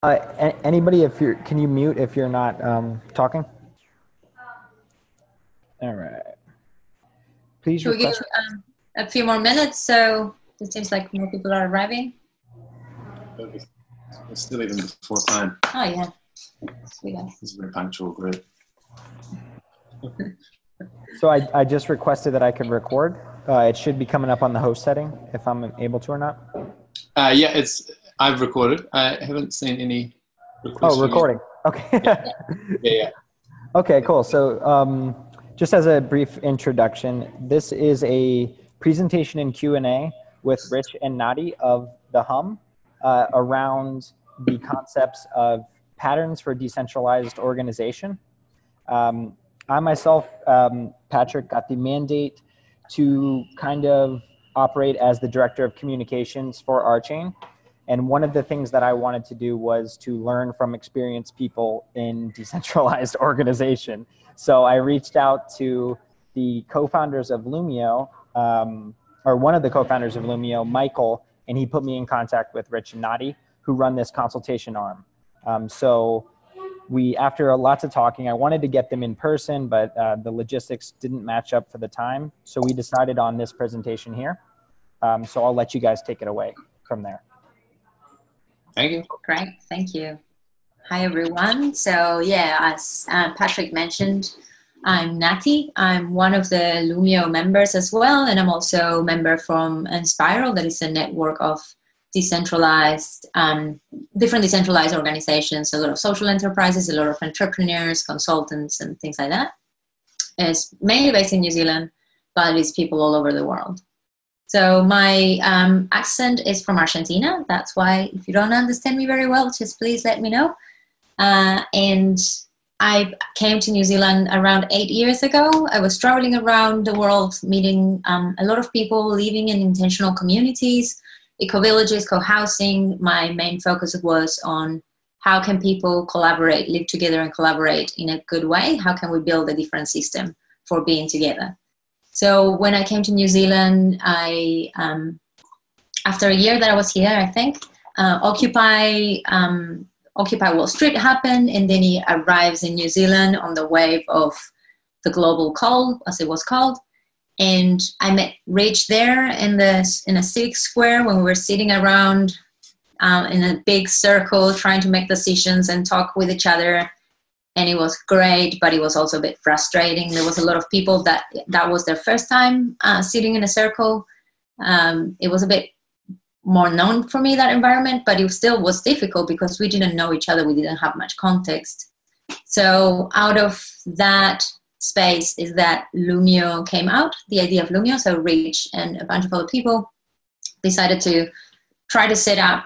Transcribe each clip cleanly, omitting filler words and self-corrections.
Anybody, can you mute if you're not talking? All right. Please Should we give request. a few more minutes so it seems like more people are arriving? It's still even before time. Oh, yeah. Sweet. This is a very punctual group. So I just requested that I could record. It should be coming up on the host setting if I'm able to or not. Yeah, I've recorded. I haven't seen any requests. Oh, recording. Okay. Yeah. Okay, cool. So just as a brief introduction, this is a presentation and Q&A with Rich and Nati of the Hum around the concepts of patterns for decentralized organization. I myself, Patrick, got the mandate to kind of operate as the director of communications for our chain. And one of the things that I wanted to do was to learn from experienced people in decentralized organization. So I reached out to the co-founders of Loomio, or one of the co-founders of Loomio, Michael, and he put me in contact with Rich and Nati, who run this consultation arm. So after lots of talking, I wanted to get them in person, but the logistics didn't match up for the time. So we decided on this presentation here. So I'll let you guys take it away from there. Thank you. Great, thank you. Hi, everyone. So yeah, as Patrick mentioned, I'm Nati. I'm one of the Loomio members as well, and I'm also a member from Inspiral, that is a network of decentralized, different decentralized organizations, a lot of social enterprises, a lot of entrepreneurs, consultants, and things like that. It's mainly based in New Zealand, but it's people all over the world. So my accent is from Argentina. That's why if you don't understand me very well, just please let me know. And I came to New Zealand around 8 years ago. I was traveling around the world, meeting a lot of people living in intentional communities, eco-villages, co-housing. My main focus was on how can people collaborate, live together and collaborate in a good way? How can we build a different system for being together? So when I came to New Zealand, after a year that I was here, I think, Occupy Wall Street happened, and then he arrives in New Zealand on the wave of the global call, as it was called. And I met Rich there in a civic square when we were sitting around in a big circle trying to make decisions and talk with each other. And it was great, but it was also a bit frustrating. There was a lot of people that was their first time sitting in a circle. It was a bit more known for me, that environment, but it still was difficult because we didn't know each other. We didn't have much context. So out of that space is that Loomio came out, the idea of Loomio. So Rich and a bunch of other people decided to try to set up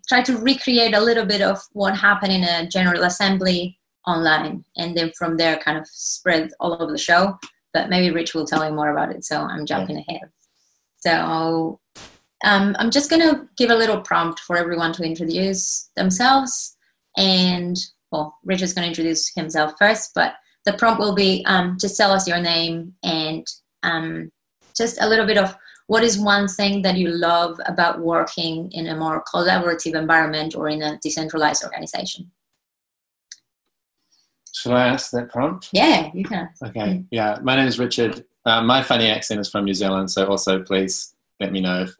try to recreate a little bit of what happened in a general assembly online. And then from there kind of spread all over the show. But maybe Rich will tell you more about it. So I'm jumping ahead. So I'm just going to give a little prompt for everyone to introduce themselves. And, well, Rich is going to introduce himself first, but the prompt will be just tell us your name and just a little bit of what is one thing that you love about working in a more collaborative environment or in a decentralized organization? Should I ask that prompt? Yeah, you can. Okay. Yeah, my name is Richard. My funny accent is from New Zealand, so also please let me know if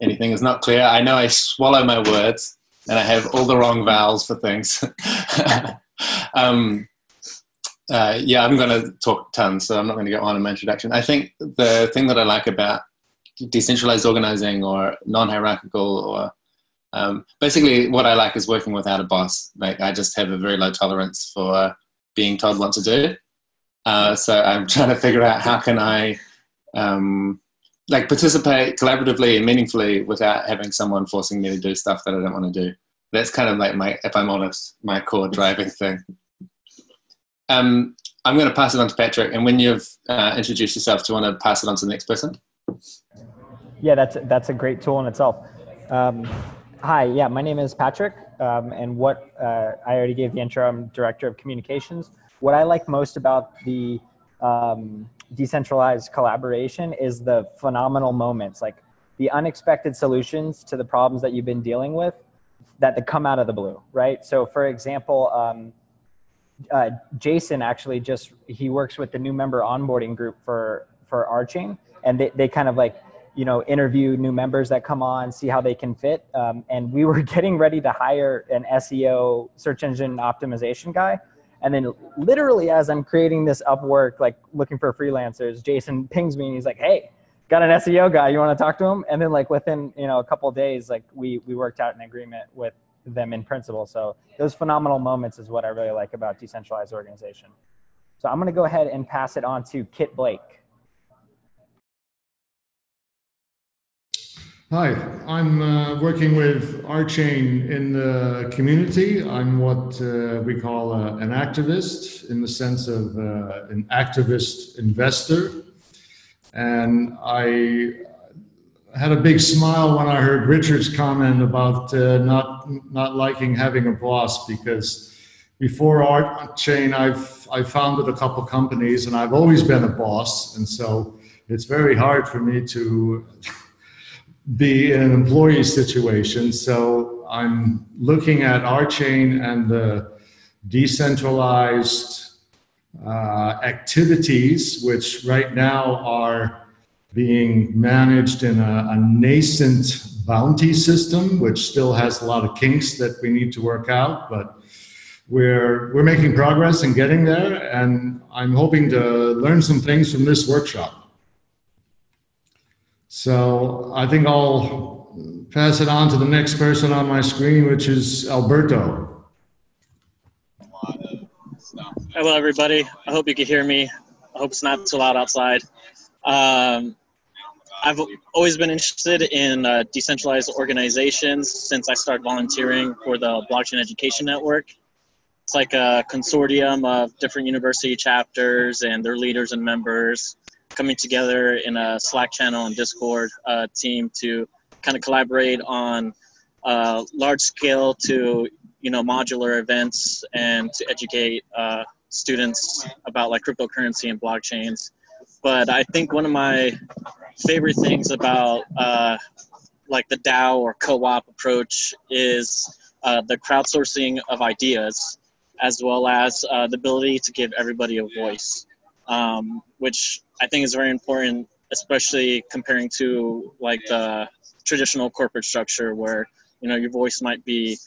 anything is not clear. I know I swallow my words and I have all the wrong vowels for things. Yeah, I'm going to talk tons, so I'm not going to go on in my introduction. I think the thing that I like about decentralized organizing or non-hierarchical or basically what I like is working without a boss. Like I just have a very low tolerance for being told what to do. So I'm trying to figure out how can I participate collaboratively and meaningfully without having someone forcing me to do stuff that I don't want to do. That's kind of like if I'm honest, my core driving thing. I'm going to pass it on to Patrick, and when you've introduced yourself, do you want to pass it on to the next person? Yeah, that's a great tool in itself. Hi, yeah, my name is Patrick, and I already gave the intro. I'm Director of Communications. What I like most about the decentralized collaboration is the phenomenal moments, like the unexpected solutions to the problems that you've been dealing with that come out of the blue, right? So for example, Jason actually he works with the new member onboarding group for Arching, and they kind of like, interview new members that come on, see how they can fit. And we were getting ready to hire an SEO, search engine optimization guy. And then literally as I'm creating this Upwork, like looking for freelancers, Jason pings me and he's like, hey, got an SEO guy, you want to talk to him? And then like within, a couple of days, like we worked out an agreement with them in principle. So those phenomenal moments is what I really like about decentralized organization. So I'm going to go ahead and pass it on to Kit Blake. Hi, I'm working with Archain in the community. I'm what we call an activist, in the sense of an activist investor. And I had a big smile when I heard Richard's comment about not liking having a boss, because before Archain, I've founded a couple companies and I've always been a boss. And so it's very hard for me to be in an employee situation. So I'm looking at Archain and the decentralized activities, which right now are being managed in a nascent bounty system, which still has a lot of kinks that we need to work out, but we're making progress in getting there, and I'm hoping to learn some things from this workshop. So I think I'll pass it on to the next person on my screen, which is Alberto. Hello, everybody. I hope you can hear me. I hope it's not too loud outside. I've always been interested in decentralized organizations since I started volunteering for the Blockchain Education Network. It's like a consortium of different university chapters and their leaders and members coming together in a Slack channel and Discord team to kind of collaborate on large scale to modular events and to educate students about like cryptocurrency and blockchains. But I think one of my favorite things about like the DAO or co-op approach is the crowdsourcing of ideas, as well as the ability to give everybody a voice, which I think is very important, especially comparing to like the traditional corporate structure where your voice might be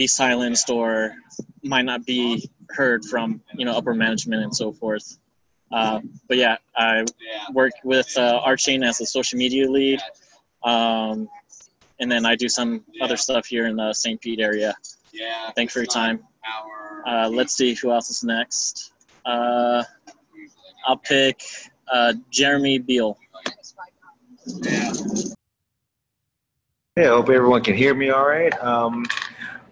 silenced or might not be heard from upper management and so forth. But yeah, I work with Archain as a social media lead, and then I do some other stuff here in the St. Pete area. Thanks for your time. Let's see who else is next. I'll pick Jeremy Beal. Hey, I hope everyone can hear me all right.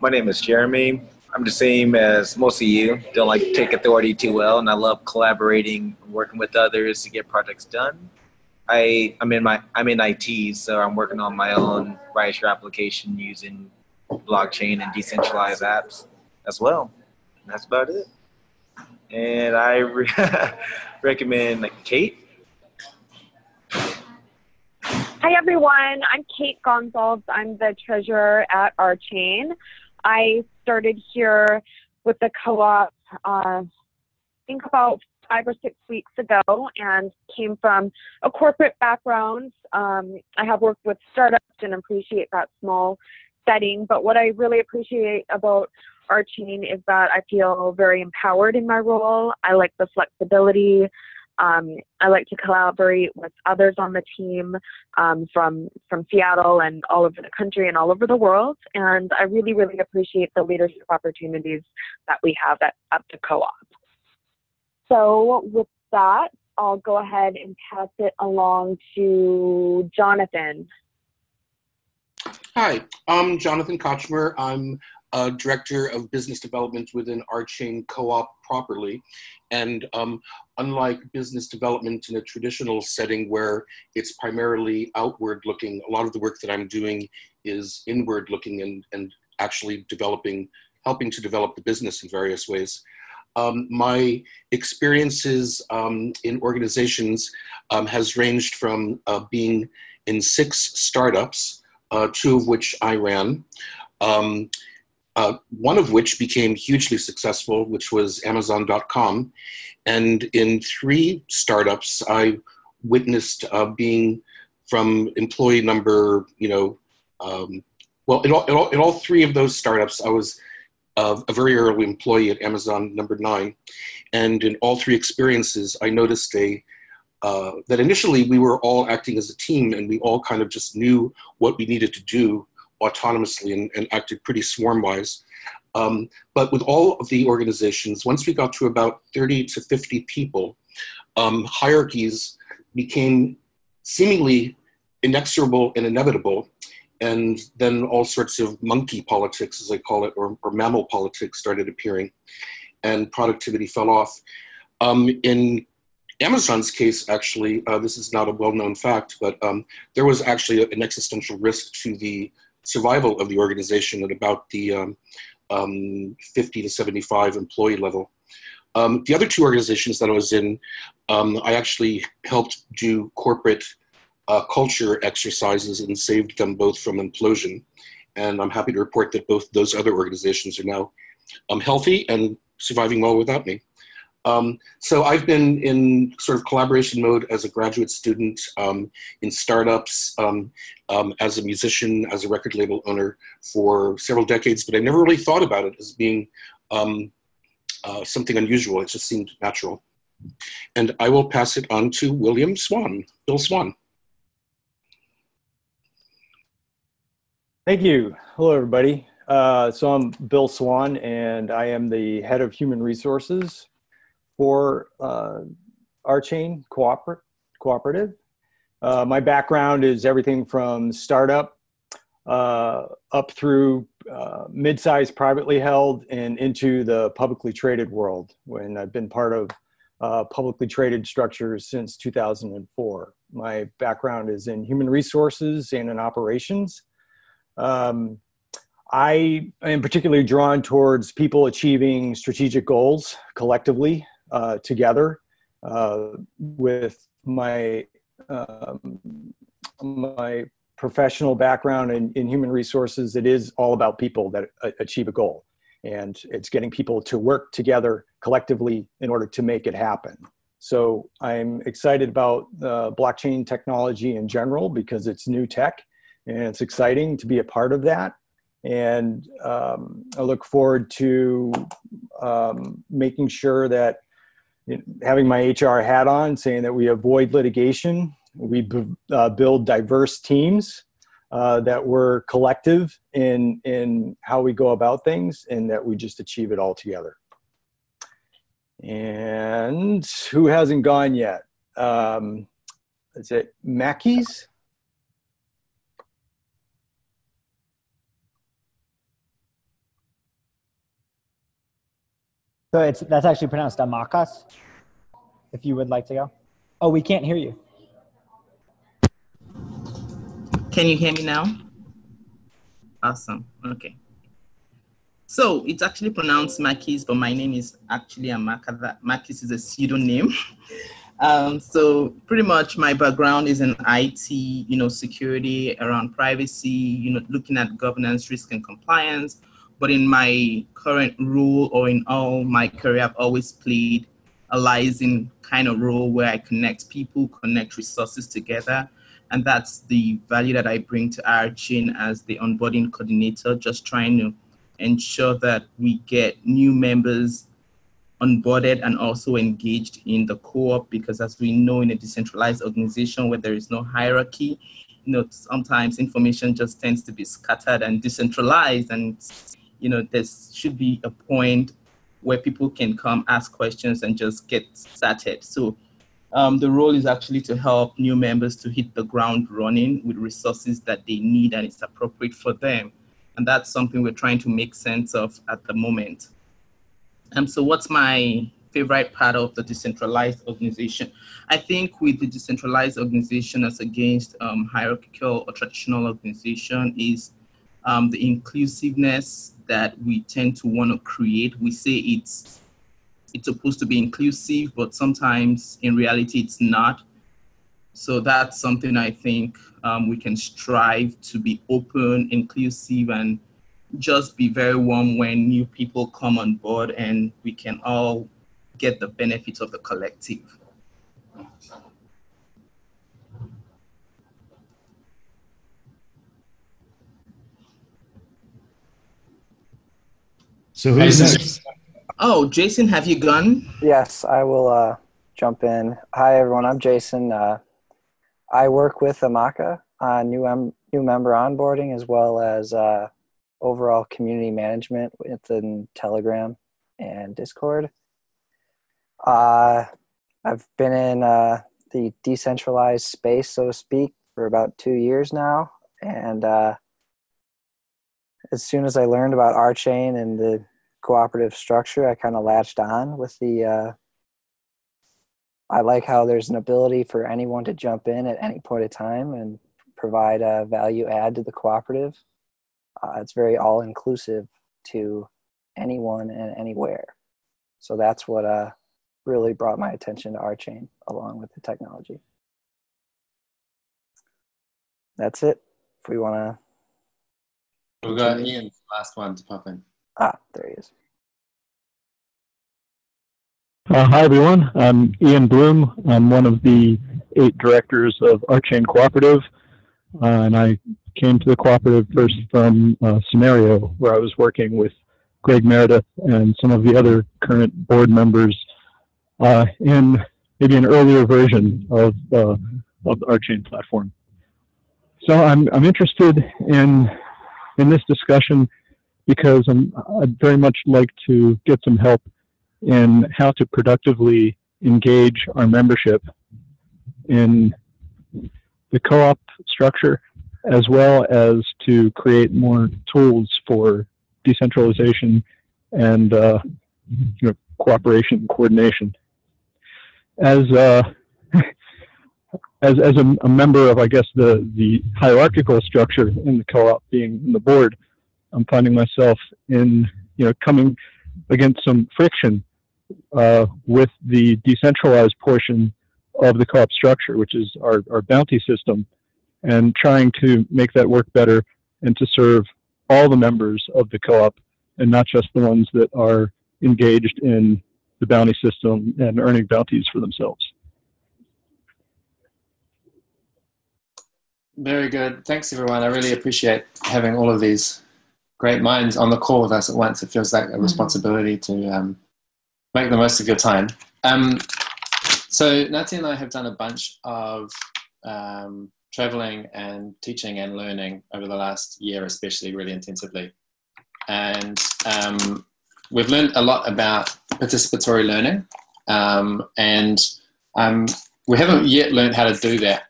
My name is Jeremy. I'm the same as most of you. Don't like to take authority too well, and I love collaborating, working with others to get projects done. I'm in IT, so I'm working on my own rideshare application using blockchain and decentralized apps as well. And that's about it. And I recommend Kate. Hi, everyone. I'm Kate Gonzalez. I'm the treasurer at Archain. I started here with the co-op, I think about 5 or 6 weeks ago, and came from a corporate background. I have worked with startups and appreciate that small setting, but what I really appreciate about Archain is that I feel very empowered in my role. I like the flexibility. I like to collaborate with others on the team from Seattle and all over the country and all over the world. And I really, really appreciate the leadership opportunities that we have at the co-op. So with that, I'll go ahead and pass it along to Jonathan. Hi, I'm Jonathan Kochmer. I'm Director of Business Development within Archain Co-op properly. And unlike business development in a traditional setting where it's primarily outward looking, a lot of the work that I'm doing is inward looking and actually helping to develop the business in various ways. My experiences in organizations has ranged from being in 6 startups two of which I ran. One of which became hugely successful, which was Amazon.com. And in 3 startups, I witnessed being from employee number, well, in all 3 of those startups, I was a very early employee at Amazon number 9. And in all 3 experiences, I noticed that initially we were all acting as a team, and we all kind of just knew what we needed to do autonomously and acted pretty swarm-wise. But with all of the organizations, once we got to about 30 to 50 people, hierarchies became seemingly inexorable and inevitable. And then all sorts of monkey politics, as I call it, or mammal politics started appearing, and productivity fell off. In Amazon's case, actually, this is not a well-known fact, but there was actually an existential risk to the survival of the organization at about the 50 to 75 employee level. The other 2 organizations that I was in, I actually helped do corporate culture exercises and saved them both from implosion. And I'm happy to report that both those other organizations are now healthy and surviving well without me. So I've been in sort of collaboration mode as a graduate student, in startups, as a musician, as a record label owner for several decades, but I never really thought about it as being something unusual. It just seemed natural. And I will pass it on to Bill Swan. Thank you. Hello, everybody. So I'm Bill Swan, and I am the head of human resources for Archain Cooperative. My background is everything from startup up through mid-sized privately held and into the publicly traded world, when I've been part of publicly traded structures since 2004. My background is in human resources and in operations. I am particularly drawn towards people achieving strategic goals collectively, together, with my my professional background in human resources. It is all about people that achieve a goal, and it's getting people to work together collectively in order to make it happen. So I'm excited about blockchain technology in general because it's new tech, and it's exciting to be a part of that. And I look forward to making sure that, having my HR hat on, saying that we avoid litigation, we build diverse teams, that we're collective in how we go about things, and that we just achieve it all together. And who hasn't gone yet? Is it Mackie's? So that's actually pronounced Amakas, if you would like to go. Oh, we can't hear you. Can you hear me now? Awesome, okay. So it's actually pronounced Mackie's, but my name is actually Amaka. Mackie's is a pseudonym. So pretty much my background is in IT, security, around privacy, looking at governance, risk, and compliance. But in my current role, or in all my career, I've always played a liaison kind of role where I connect people, connect resources together. And that's the value that I bring to Archain as the onboarding coordinator, just trying to ensure that we get new members onboarded and also engaged in the co-op, because as we know, in a decentralized organization where there is no hierarchy, sometimes information just tends to be scattered and decentralized, and there should be a point where people can come ask questions and just get started. So the role is actually to help new members to hit the ground running with resources that they need and it's appropriate for them. And that's something we're trying to make sense of at the moment. So what's my favorite part of the decentralized organization? I think with the decentralized organization as against hierarchical or traditional organization is the inclusiveness that we tend to want to create. We say it's supposed to be inclusive, but sometimes in reality it's not. So that's something I think we can strive to be open, inclusive, and just be very warm when new people come on board, and we can all get the benefits of the collective. So who's next? Oh, Jason, have you gone? Yes, I will jump in. Hi, everyone. I'm Jason. I work with Amaka on new member onboarding as well as overall community management within Telegram and Discord. I've been in the decentralized space, so to speak, for about 2 years now. And as soon as I learned about RChain and the cooperative structure, I kind of latched on with the I like how there's an ability for anyone to jump in at any point of time and provide a value add to the cooperative. It's very all-inclusive to anyone and anywhere. So that's what really brought my attention to RChain along with the technology. That's it. If we want to... We've got Ian's last one to pop in. There he is. Hi, everyone. I'm Ian Bloom. I'm one of the 8 directors of RChain Cooperative, and I came to the cooperative first from Scenario, where I was working with Greg Meredith and some of the other current board members in maybe an earlier version of the RChain platform. So I'm interested in this discussion because I'd very much like to get some help in how to productively engage our membership in the co-op structure, as well as to create more tools for decentralization and cooperation, coordination. As a member of, I guess, the hierarchical structure in the co-op, being in the board, I'm finding myself in coming against some friction with the decentralized portion of the co-op structure, which is our bounty system, and trying to make that work better and to serve all the members of the co-op and not just the ones that are engaged in the bounty system and earning bounties for themselves. Very good. Thanks, everyone. I really appreciate having all of these great minds on the call with us at once. It feels like a responsibility to make the most of your time. So Nati and I have done a bunch of traveling and teaching and learning over the last year, especially really intensively. And we've learned a lot about participatory learning. And we haven't yet learned how to do that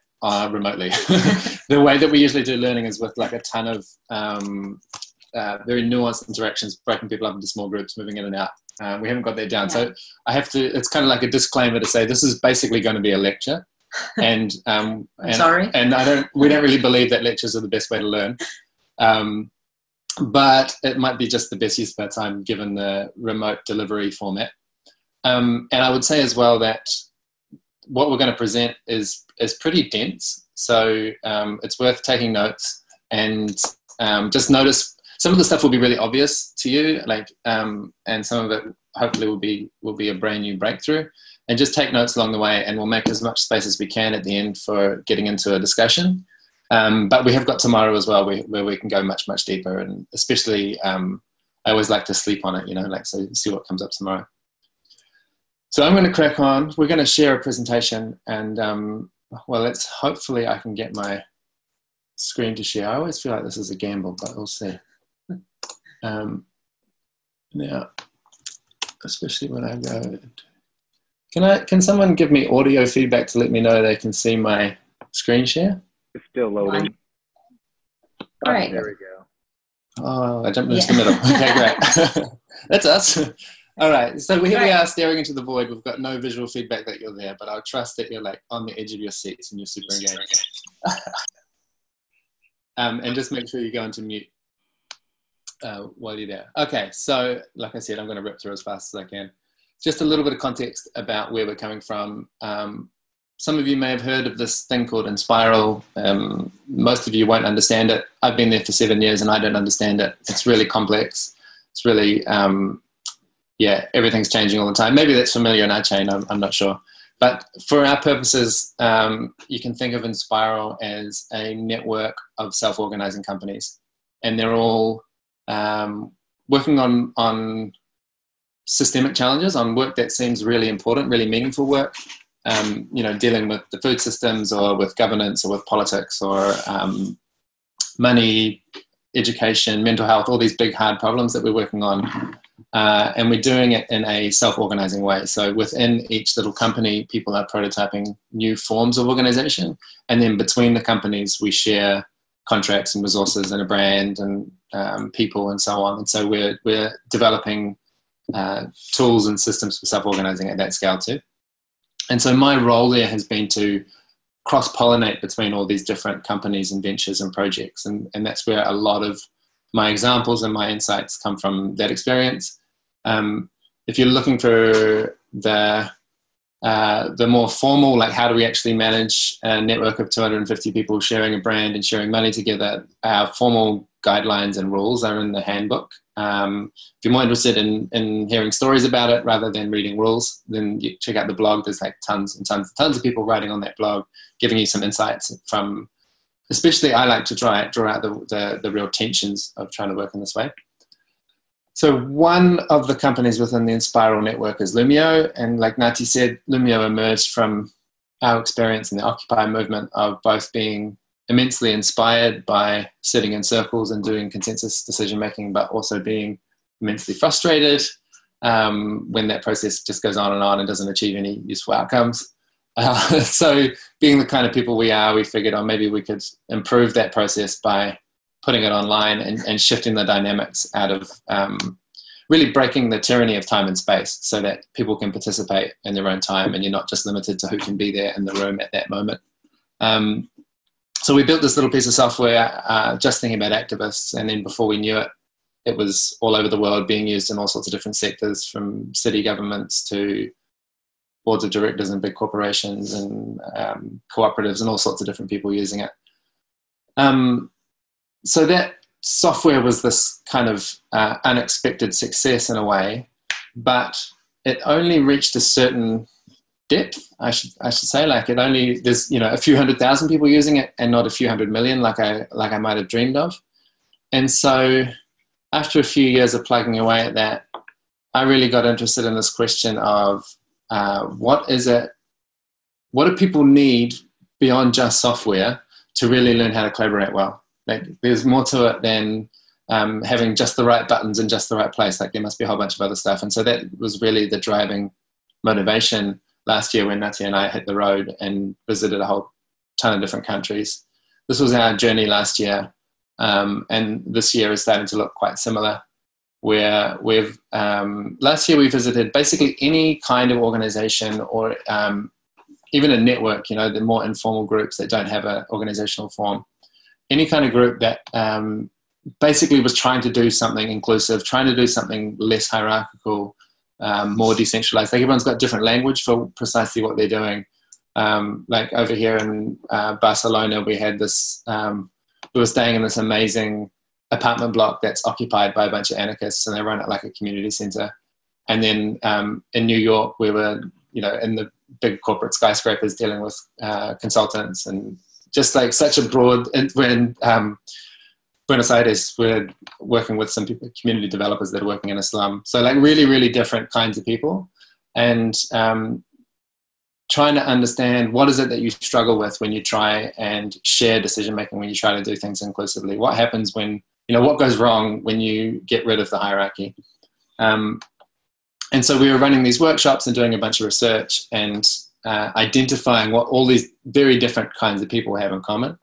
remotely. The way that we usually do learning is with like a ton of very nuanced interactions, breaking people up into small groups, moving in and out. We haven't got that down. So I have to, it's kind of like a disclaimer to say this is basically going to be a lecture. And sorry. And we don't really believe that lectures are the best way to learn. But it might be just the best use of our time given the remote delivery format. And I would say as well that what we're going to present is pretty dense. So it's worth taking notes and just notice some of the stuff will be really obvious to you, like, and some of it hopefully will be a brand new breakthrough. And just take notes along the way, and we'll make as much space as we can at the end for getting into a discussion. But we have got tomorrow as well, where we can go much, much deeper, and especially I always like to sleep on it, so see what comes up tomorrow. So I'm going to crack on. We're going to share a presentation, and well, hopefully I can get my screen to share. I always feel like this is a gamble, but we'll see. Now, especially when I go, can someone give me audio feedback to let me know they can see my screen share? It's still loading. All right. There we go. Oh, I jumped into the middle. Okay, great. That's us. All right. So here we are staring into the void. We've got no visual feedback that you're there, but I'll trust that you're like on the edge of your seats and you're super engaged. And just make sure you go into mute while you're there. Okay. So like I said, I'm going to rip through as fast as I can. Just a little bit of context about where we're coming from. some of you may have heard of this thing called Inspiral. Most of you won't understand it. I've been there for 7 years and I don't understand it. It's really complex. It's really, yeah, everything's changing all the time. Maybe that's familiar in our chain, I'm not sure. But for our purposes, you can think of Inspiral as a network of self-organizing companies. And they're all working on systemic challenges, on work that seems really important, really meaningful work. You know, dealing with the food systems or with governance or with politics or money, education, mental health, all these big hard problems that we're working on. And we're doing it in a self-organizing way. So within each little company, people are prototyping new forms of organization. And then between the companies, we share contracts and resources and a brand and people and so on. And so we're developing tools and systems for self-organizing at that scale too. And so my role there has been to cross-pollinate between all these different companies and ventures and projects. And that's where a lot of my examples and my insights come from that experience. If you're looking for the more formal, like how do we actually manage a network of 250 people sharing a brand and sharing money together, our formal guidelines and rules are in the handbook. If you're more interested in hearing stories about it rather than reading rules, then you check out the blog. There's like tons and tons of people writing on that blog, giving you some insights from, especially I like to draw out the real tensions of trying to work in this way. So one of the companies within the Inspiral network is Loomio. And like Nati said, Loomio emerged from our experience in the Occupy movement of both being immensely inspired by sitting in circles and doing consensus decision-making, but also being immensely frustrated when that process just goes on and doesn't achieve any useful outcomes. So being the kind of people we are, we figured, oh, maybe we could improve that process by putting it online and shifting the dynamics out of really breaking the tyranny of time and space so that people can participate in their own time and you're not just limited to who can be there in the room at that moment. So we built this little piece of software just thinking about activists, and then before we knew it, it was all over the world being used in all sorts of different sectors, from city governments to boards of directors and big corporations and cooperatives and all sorts of different people using it. So that software was this kind of unexpected success in a way, but it only reached a certain depth, I should say. Like it only, there's, you know, a few 100,000 people using it and not a few 100 million like I might have dreamed of. And so after a few years of plugging away at that, I really got interested in this question of what do people need beyond just software to really learn how to collaborate well? Like there's more to it than having just the right buttons in just the right place. Like there must be a whole bunch of other stuff. And so that was really the driving motivation last year when Nati and I hit the road and visited a whole ton of different countries. This was our journey last year. And this year is starting to look quite similar, where we've, last year we visited basically any kind of organization or even a network, you know, the more informal groups that don't have an organizational form. Any kind of group that basically was trying to do something inclusive, trying to do something less hierarchical, more decentralized. Like everyone's got different language for precisely what they're doing. Like over here in Barcelona, we had this, we were staying in this amazing apartment block that's occupied by a bunch of anarchists, and they run it like a community center. And then in New York, we were, you know, in the big corporate skyscrapers dealing with consultants, and just like such a broad, we're in Buenos Aires, we're working with some people, community developers that are working in a slum. So like really, really different kinds of people, and trying to understand what is it that you struggle with when you try and share decision-making, when you try to do things inclusively. What happens when, you know, what goes wrong when you get rid of the hierarchy? And so we were running these workshops and doing a bunch of research and identifying what all these very different kinds of people have in common.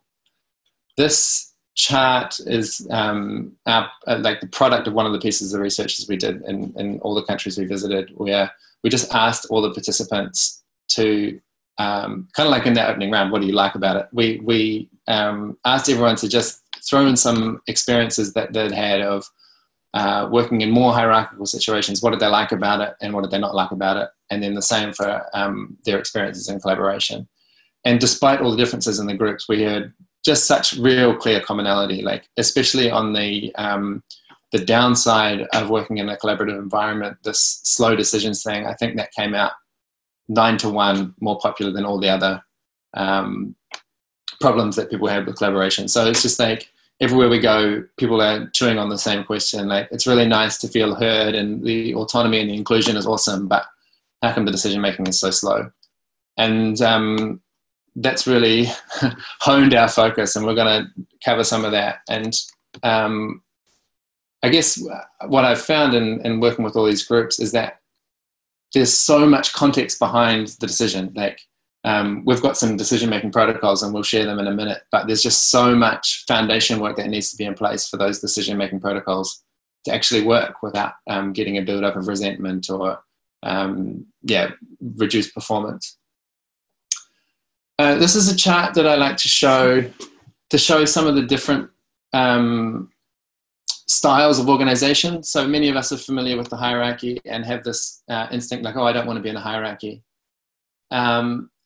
This chart is like the product of one of the pieces of research we did in all the countries we visited, where we just asked all the participants to kind of like in that opening round, what do you like about it? We asked everyone to just throw in some experiences that they'd had of working in more hierarchical situations. What did they like about it and what did they not like about it? And then the same for their experiences in collaboration. And despite all the differences in the groups, we had just such real clear commonality, like especially on the downside of working in a collaborative environment, this slow decisions thing, I think that came out 9-to-1 more popular than all the other problems that people have with collaboration. So it's just like everywhere we go, people are chewing on the same question. Like, it's really nice to feel heard, and the autonomy and the inclusion is awesome, but how come the decision making is so slow? And that's really honed our focus, and we're going to cover some of that. And I guess what I've found in working with all these groups is that there's so much context behind the decision. Like, we've got some decision-making protocols, and we'll share them in a minute, but there's just so much foundation work that needs to be in place for those decision-making protocols to actually work without getting a build-up of resentment or, reduced performance. This is a chart that I like to show some of the different styles of organization. So many of us are familiar with the hierarchy and have this instinct like, oh, I don't want to be in a hierarchy.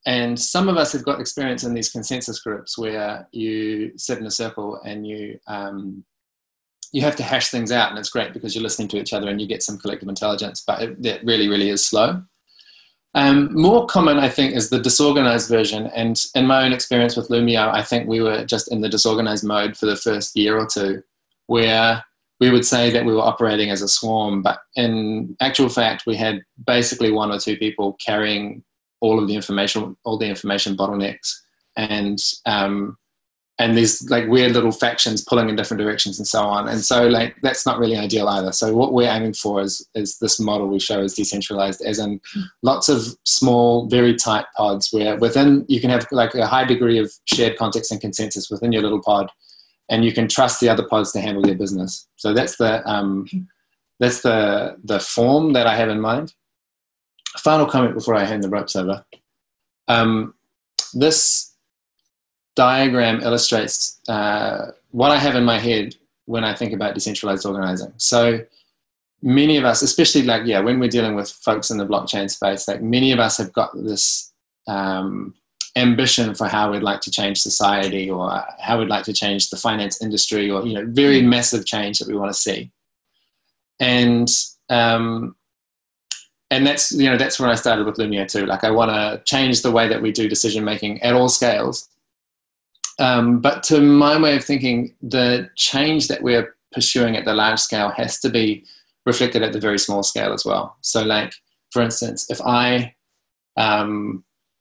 And some of us have got experience in these consensus groups where you sit in a circle and you have to hash things out, and it's great because you're listening to each other and you get some collective intelligence, but that really, really is slow. More common, I think, is the disorganized version. And in my own experience with Loomio, I think we were just in the disorganized mode for the first year or two, where we would say that we were operating as a swarm, but in actual fact, we had basically 1 or 2 people carrying all the information bottlenecks, and these like weird little factions pulling in different directions and so on. And so like that's not really ideal either. So what we're aiming for is this model we show as decentralized, as in lots of small, very tight pods where within you can have like a high degree of shared context and consensus within your little pod, and you can trust the other pods to handle their business. So that's the form that I have in mind. Final comment before I hand the ropes over. This diagram illustrates what I have in my head when I think about decentralized organizing. So many of us, especially like, when we're dealing with folks in the blockchain space, like many of us have got this ambition for how we'd like to change society, or how we'd like to change the finance industry, or, very massive change that we want to see. And that's, that's when I started with Loomio too. Like, I want to change the way that we do decision making at all scales. But to my way of thinking, the change that we're pursuing at the large scale has to be reflected at the very small scale as well. So like, for instance, if I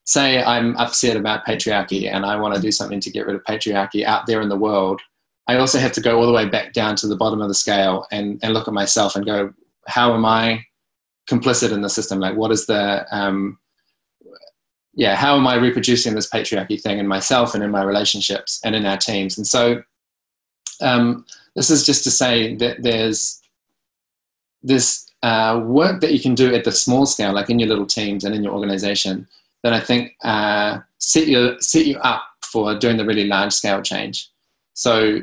say I'm upset about patriarchy and I want to do something to get rid of patriarchy out there in the world, I also have to go all the way back down to the bottom of the scale and look at myself and go, how am I complicit in the system? Like, what is the how am I reproducing this patriarchy thing in myself and in my relationships and in our teams? And so this is just to say that there's this work that you can do at the small scale, like in your little teams and in your organization, that I think set you up for doing the really large scale change. So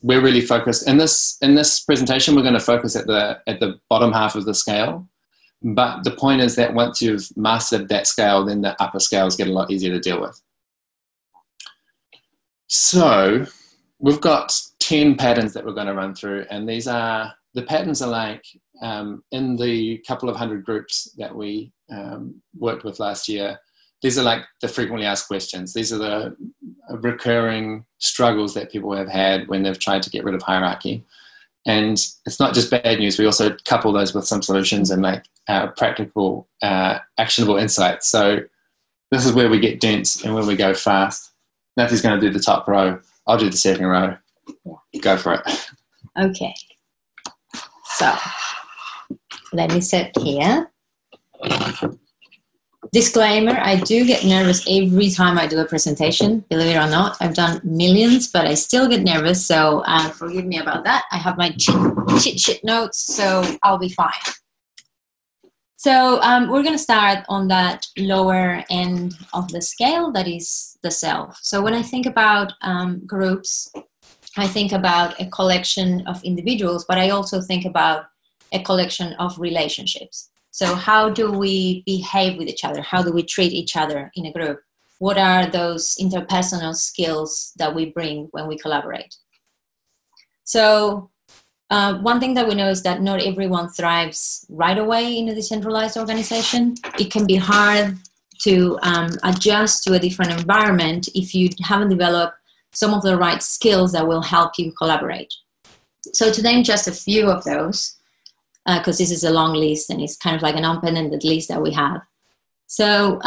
we're really focused in this presentation. We're going to focus at the bottom half of the scale. But the point is that once you've mastered that scale, then the upper scales get a lot easier to deal with. So we've got 10 patterns that we're going to run through. And the patterns are like in the couple of hundred groups that we worked with last year. These are like the frequently asked questions. These are the recurring struggles that people have had when they've tried to get rid of hierarchy. And it's not just bad news. We also couple those with some solutions and like practical, actionable insights. So this is where we get dense and where we go fast. Nati's going to do the top row. I'll do the second row. Yeah. Go for it. Okay. So let me sit here. Disclaimer, I do get nervous every time I do a presentation. Believe it or not, I've done millions, but I still get nervous. So forgive me about that. I have my cheat sheet notes, so I'll be fine. So we're going to start on that lower end of the scale, that is the self. So when I think about groups, I think about a collection of individuals, but I also think about a collection of relationships. So how do we behave with each other? How do we treat each other in a group? what are those interpersonal skills that we bring when we collaborate. So one thing that we know is that not everyone thrives right away in a decentralized organization. It can be hard to adjust to a different environment if you haven't developed some of the right skills that will help you collaborate. So to name just a few of those, because this is a long list and it's kind of like an open-ended list that we have. So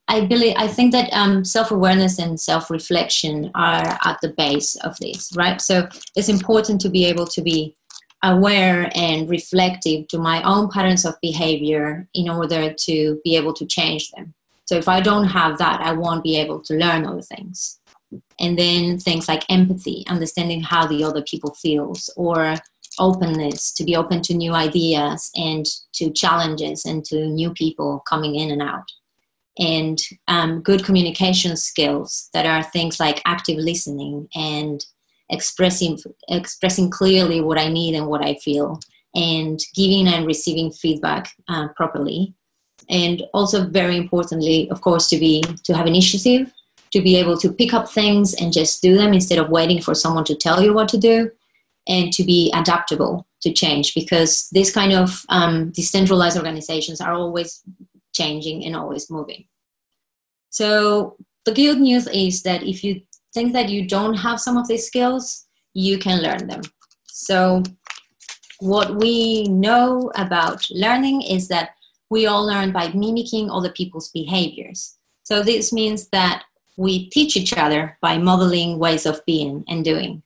I think that self-awareness and self-reflection are at the base of this, right? So it's important to be able to be aware and reflective to my own patterns of behavior in order to be able to change them. So if I don't have that, I won't be able to learn other things. And then things like empathy, understanding how the other people feels, or openness, to be open to new ideas and to challenges and to new people coming in and out. And good communication skills that are things like active listening and expressing clearly what I need and what I feel, and giving and receiving feedback properly. And also very importantly, of course, to have initiative, to be able to pick up things and just do them instead of waiting for someone to tell you what to do, and to be adaptable to change, because these kind of decentralized organizations are always changing and always moving. So the good news is that if you think that you don't have some of these skills, you can learn them. So what we know about learning is that we all learn by mimicking other people's behaviors. So this means that we teach each other by modeling ways of being and doing.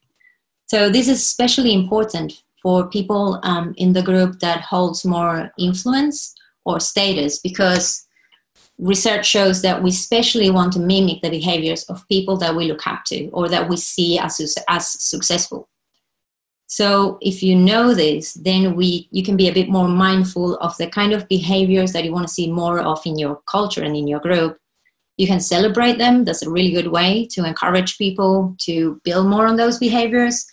So this is especially important for people in the group that holds more influence or status, because research shows that we especially want to mimic the behaviors of people that we look up to or that we see as successful. So if you know this, then you can be a bit more mindful of the kind of behaviors that you want to see more of in your culture and in your group. You can celebrate them. That's a really good way to encourage people to build more on those behaviors.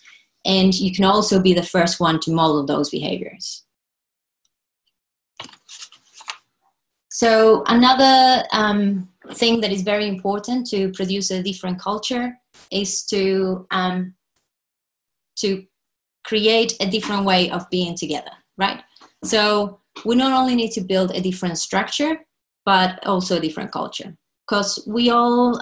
And you can also be the first one to model those behaviors. So another thing that is very important to produce a different culture is to create a different way of being together, right? So we not only need to build a different structure, but also a different culture. Because we all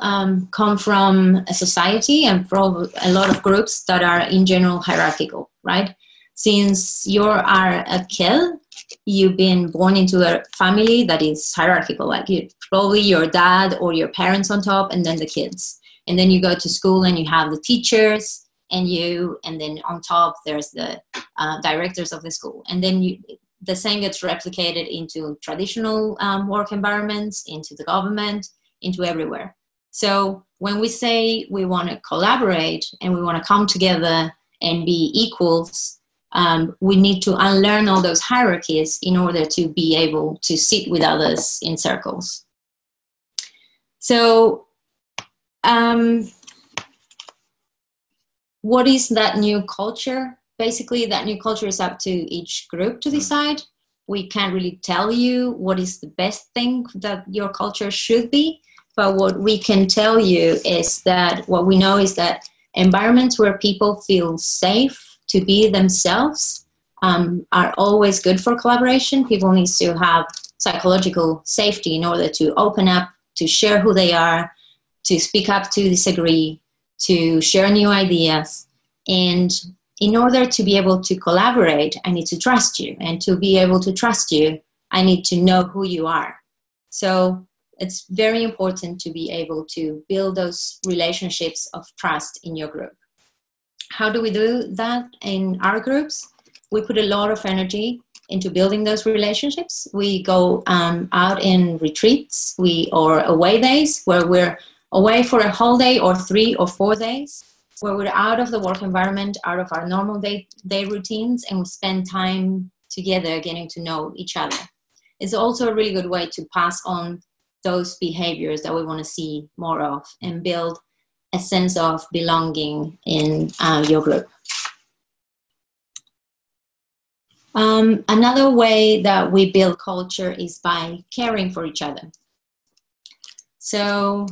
come from a society and from a lot of groups that are in general hierarchical, right? Since you are a kid, you've been born into a family that is hierarchical, like probably your dad or your parents on top, and then the kids. And then you go to school and you have the teachers and then on top there's the directors of the school. And then the same gets replicated into traditional work environments, into the government, into everywhere. So when we say we want to collaborate and we want to come together and be equals, we need to unlearn all those hierarchies in order to be able to sit with others in circles. So what is that new culture? Basically, that new culture is up to each group to decide. We can't really tell you what is the best thing that your culture should be, but what we can tell you is that what we know is that environments where people feel safe to be themselves are always good for collaboration. People need to have psychological safety in order to open up, to share who they are, to speak up, to disagree, to share new ideas. And in order to be able to collaborate, I need to trust you. And to be able to trust you, I need to know who you are. So it's very important to be able to build those relationships of trust in your group. How do we do that in our groups? We put a lot of energy into building those relationships. We go out in retreats or away days where we're away for a whole day or 3 or 4 days, where we're out of the work environment, out of our normal day routines, and we spend time together getting to know each other. It's also a really good way to pass on those behaviors that we want to see more of and build a sense of belonging in your group. Another way that we build culture is by caring for each other. So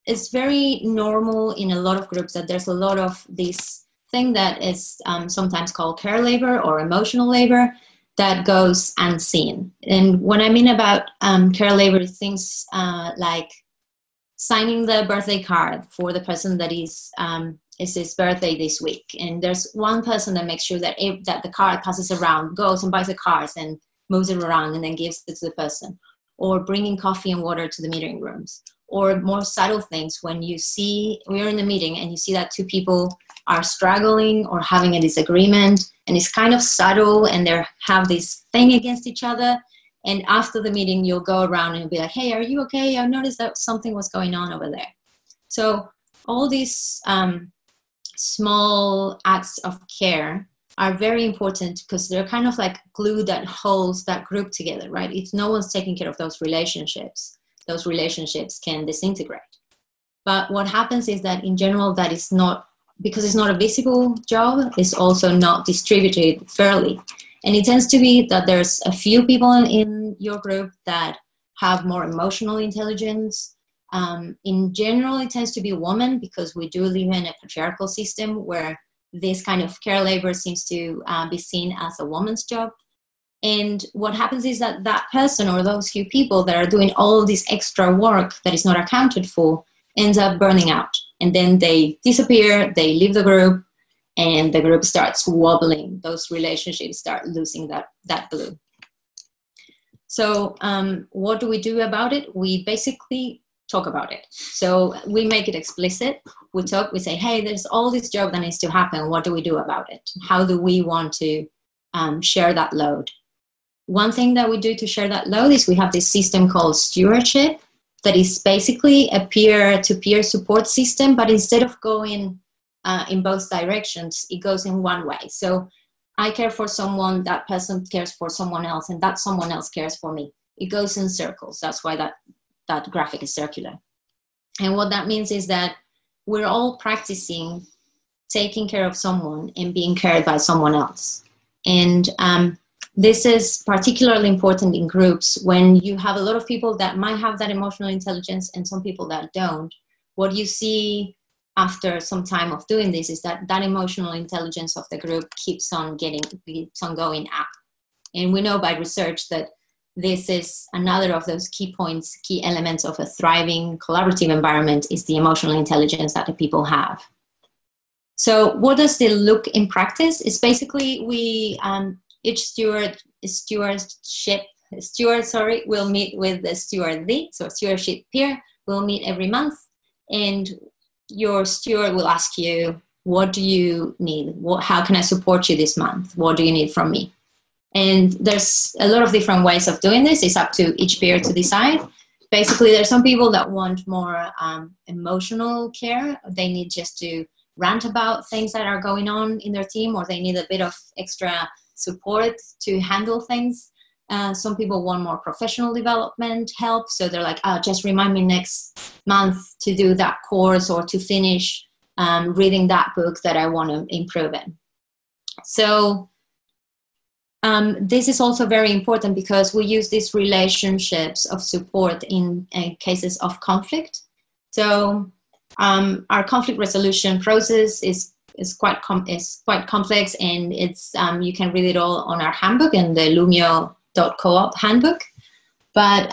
it's very normal in a lot of groups that there's a lot of this thing that is sometimes called care labor or emotional labor that goes unseen. And what I mean about care labor is things like signing the birthday card for the person that is his birthday this week. And there's one person that makes sure that that the card passes around, goes and buys the cards and moves it around and then gives it to the person. Or bringing coffee and water to the meeting rooms. Or more subtle things when you see, we're in a meeting and you see that two people are struggling or having a disagreement and it's kind of subtle and they have this thing against each other. And after the meeting, you'll go around and you'll be like, hey, are you okay? I noticed that something was going on over there. So all these small acts of care are very important because they're kind of like glue that holds that group together, right? If no one's taking care of those relationships can disintegrate. But what happens is that in general, that is not, because it's not a visible job, it's also not distributed fairly. And it tends to be that there's a few people in your group that have more emotional intelligence. In general, it tends to be women because we do live in a patriarchal system where this kind of care labor seems to be seen as a woman's job. And what happens is that that person or those few people that are doing all this extra work that is not accounted for ends up burning out. And then they disappear, they leave the group, and the group starts wobbling. Those relationships start losing that glue. So what do we do about it? We basically talk about it. So we make it explicit. We talk, we say, hey, there's all this job that needs to happen. What do we do about it? How do we want to share that load? One thing that we do to share that load is we have this system called stewardship that is basically a peer-to-peer support system, but instead of going in both directions, it goes in one way. So I care for someone, that person cares for someone else, and that someone else cares for me. It goes in circles. That's why that graphic is circular. And what that means is that we're all practicing taking care of someone and being cared by someone else. And this is particularly important in groups when you have a lot of people that might have that emotional intelligence and some people that don't. What you see after some time of doing this is that that emotional intelligence of the group keeps on going up. And we know by research that this is another of those key points, key elements of a thriving collaborative environment is the emotional intelligence that the people have. So what does it look in practice? It's basically each steward will meet with the stewardee, so stewardship peer will meet every month, and your steward will ask you, what do you need? How can I support you this month? What do you need from me? And there's a lot of different ways of doing this. It's up to each peer to decide. Basically, there's some people that want more emotional care. They need just to rant about things that are going on in their team, or they need a bit of extra support to handle things. Some people want more professional development help. So they're like, oh, just remind me next month to do that course or to finish reading that book that I want to improve in. So this is also very important because we use these relationships of support in cases of conflict. So our conflict resolution process is quite complex, and it's you can read it all on our handbook and the Loomio.coop handbook. But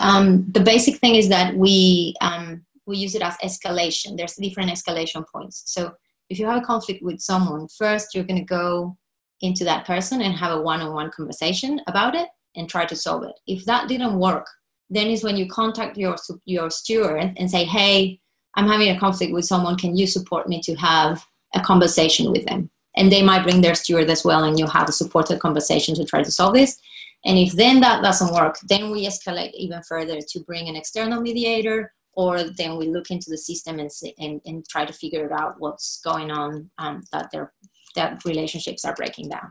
the basic thing is that we use it as escalation. There's different escalation points. So if you have a conflict with someone, first you're going to go into that person and have a one-on-one conversation about it and try to solve it. If that didn't work, then is when you contact your steward and say, hey, I'm having a conflict with someone. Can you support me to have a conversation with them? And they might bring their steward as well, and you'll have a supported conversation to try to solve this. And if then that doesn't work, then we escalate even further to bring an external mediator, or then we look into the system and try to figure out what's going on, that relationships are breaking down.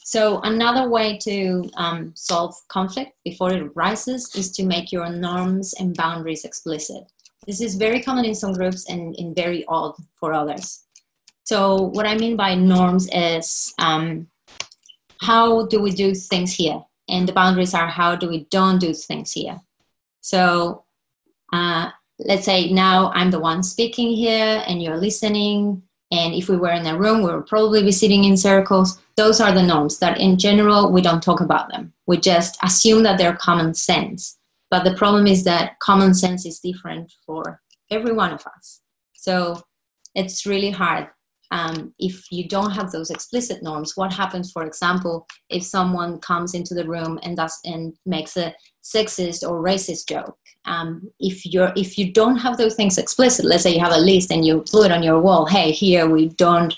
So another way to solve conflict before it arises is to make your norms and boundaries explicit. This is very common in some groups and very odd for others. So what I mean by norms is how do we do things here? And the boundaries are how do we don't do things here? So Let's say now I'm the one speaking here and you're listening. And if we were in a room, we would probably be sitting in circles. Those are the norms that in general, we don't talk about them. We just assume that they're common sense. But the problem is that common sense is different for every one of us. So it's really hard. If you don't have those explicit norms, what happens, for example, if someone comes into the room and makes a sexist or racist joke? If you don't have those things explicit, let's say you have a list and you put it on your wall, hey, here we don't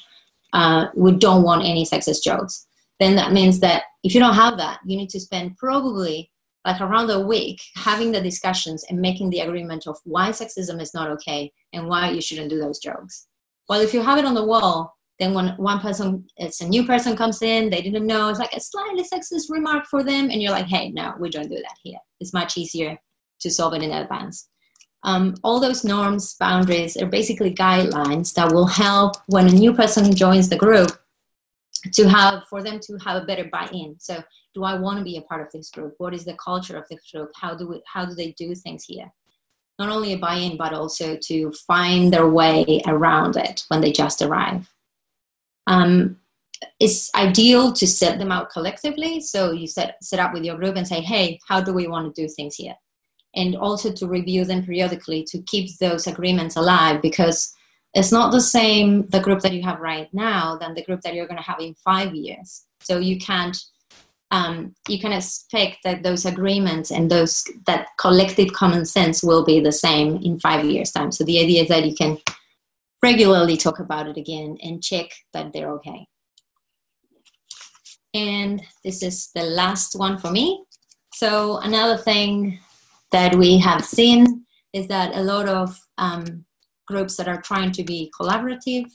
want any sexist jokes. Then that means that if you don't have that, you need to spend probably like around a week having the discussions and making the agreement of why sexism is not okay and why you shouldn't do those jokes. Well, if you have it on the wall, then when it's a new person comes in, they didn't know, it's like a slightly sexist remark for them, and you're like, hey, no, we don't do that here. It's much easier to solve it in advance. All those norms, boundaries are basically guidelines that will help when a new person joins the group for them to have a better buy-in. So do I want to be a part of this group? What is the culture of this group? How do they do things here? Not only a buy-in, but also to find their way around it when they just arrive. It's ideal to set them out collectively. So you set up with your group and say, hey, how do we want to do things here? And also to review them periodically to keep those agreements alive, because it's not the same, the group that you have right now, than the group that you're going to have in 5 years. So you can't, you can expect that those agreements and that collective common sense will be the same in 5 years' time. So the idea is that you can regularly talk about it again and check that they're okay. And this is the last one for me. So another thing that we have seen is that a lot of groups that are trying to be collaborative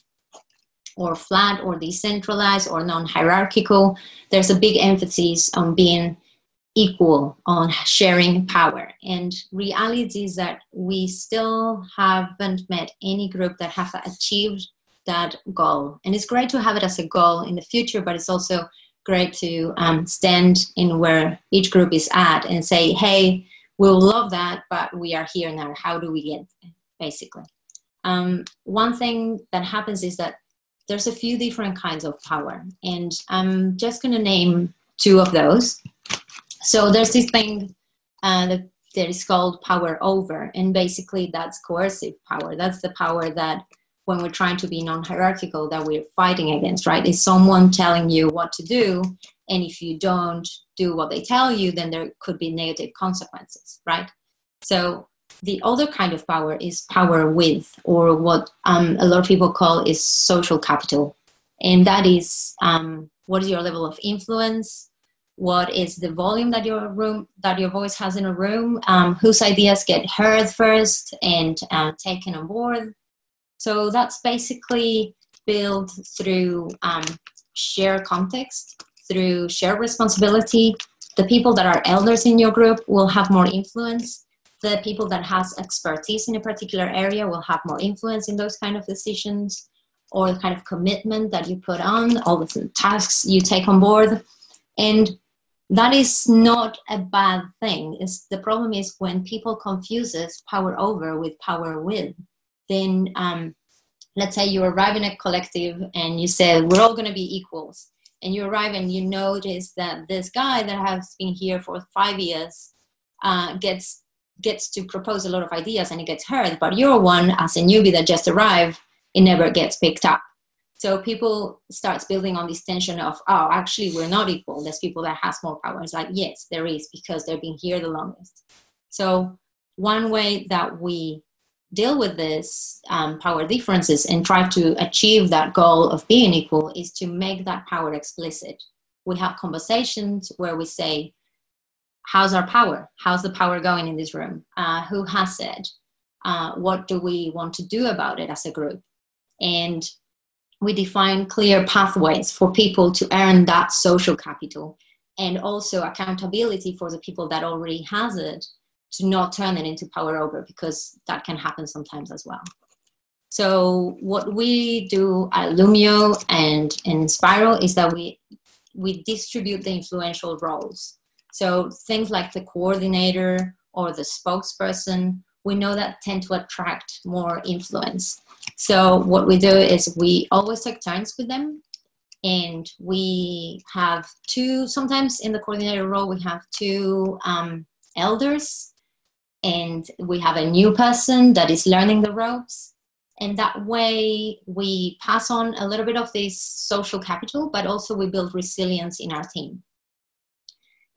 or flat or decentralized or non-hierarchical, there's a big emphasis on being equal, on sharing power. And reality is that we still haven't met any group that have achieved that goal. And it's great to have it as a goal in the future, but it's also great to stand in where each group is at and say, hey, we'll love that, but we are here now. How do we get there, basically? One thing that happens is that there's a few different kinds of power, and I'm just going to name 2 of those. So there's this thing that is called power over, and basically that's coercive power. That's the power that when we're trying to be non-hierarchical that we're fighting against, right? It's someone telling you what to do, and if you don't do what they tell you, then there could be negative consequences, right? So the other kind of power is power with, or what a lot of people call is social capital. And that is what is your level of influence? What is the volume that your voice has in a room? Whose ideas get heard first and taken on board? So that's basically built through shared context, through shared responsibility. The people that are elders in your group will have more influence. The people that has expertise in a particular area will have more influence in those kind of decisions, or the kind of commitment that you put on, all the tasks you take on board. And that is not a bad thing. The problem is when people confuses power over with power with. Then let's say you arrive in a collective and you say, we're all going to be equals. And you arrive and you notice that this guy that has been here for 5 years gets to propose a lot of ideas and it gets heard, but you're one as a newbie that just arrived, it never gets picked up. So people starts building on this tension of, oh, actually we're not equal. There's people that has more power. It's like, yes, there is, because they've been here the longest. So one way that we deal with this power differences and try to achieve that goal of being equal is to make that power explicit. We have conversations where we say, how's our power? How's the power going in this room? Who has it? What do we want to do about it as a group? And we define clear pathways for people to earn that social capital, and also accountability for the people that already has it to not turn it into power over, because that can happen sometimes as well. So what we do at Loomio and in Spiral is that we distribute the influential roles. So things like the coordinator or the spokesperson we know that tend to attract more influence. So what we do is we always take turns with them, and we have two, sometimes in the coordinator role, we have two elders, and we have a new person that is learning the ropes. And that way we pass on a little bit of this social capital, but also we build resilience in our team.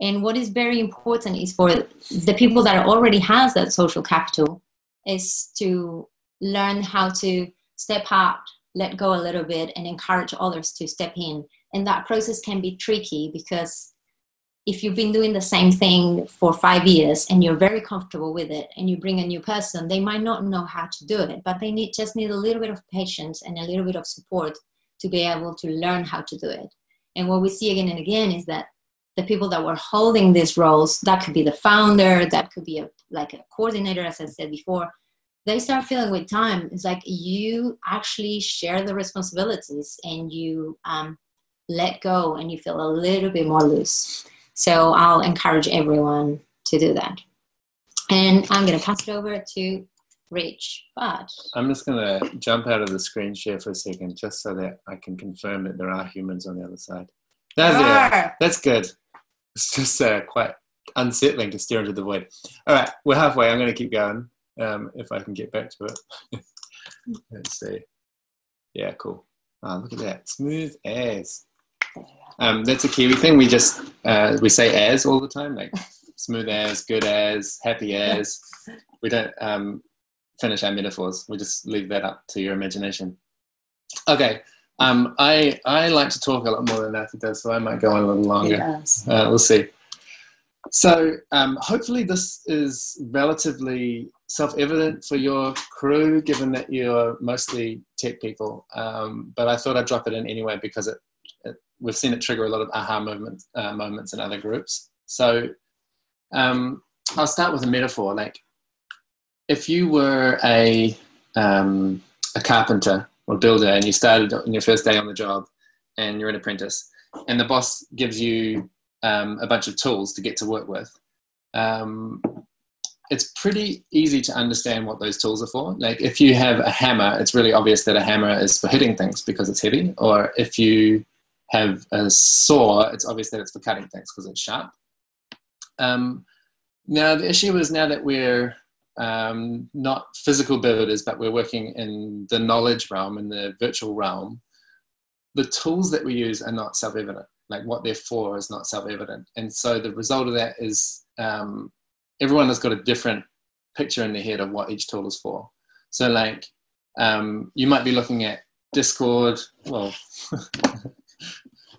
And what is very important is for the people that already has that social capital is to learn how to step out, let go a little bit, and encourage others to step in. And that process can be tricky because if you've been doing the same thing for 5 years and you're very comfortable with it, and you bring a new person, they might not know how to do it, but they just need a little bit of patience and a little bit of support to be able to learn how to do it. And what we see again and again is that the people that were holding these roles, that could be the founder, that could be like a coordinator, as I said before, they start feeling with time, it's like you actually share the responsibilities and you let go and you feel a little bit more loose. So I'll encourage everyone to do that. And I'm going to pass it over to Rich. But I'm just going to jump out of the screen share for a second, just so that I can confirm that there are humans on the other side. That's good. It's just quite unsettling to stare into the void. All right, we're halfway. I'm going to keep going if I can get back to it. Let's see. Yeah, cool. Oh, look at that. Smooth as. That's a Kiwi thing. We just we say as all the time, like smooth as, good as, happy as. We don't finish our metaphors. We just leave that up to your imagination. Okay. I like to talk a lot more than Nati does, so I might go on a little longer. We'll see. So hopefully this is relatively self-evident for your crew, given that you're mostly tech people. But I thought I'd drop it in anyway because we've seen it trigger a lot of aha moments in other groups. So I'll start with a metaphor. Like if you were a carpenter or builder and you started on your first day on the job and you're an apprentice and the boss gives you a bunch of tools to get to work with, it's pretty easy to understand what those tools are for. Like if you have a hammer, it's really obvious that a hammer is for hitting things because it's heavy. Or if you have a saw, it's obvious that it's for cutting things because it's sharp. Now the issue is, now that we're not physical builders, but we're working in the knowledge realm, in the virtual realm, the tools that we use are not self-evident. Like what they're for is not self-evident. And so the result of that is everyone has got a different picture in their head of what each tool is for. So like you might be looking at Discord, well,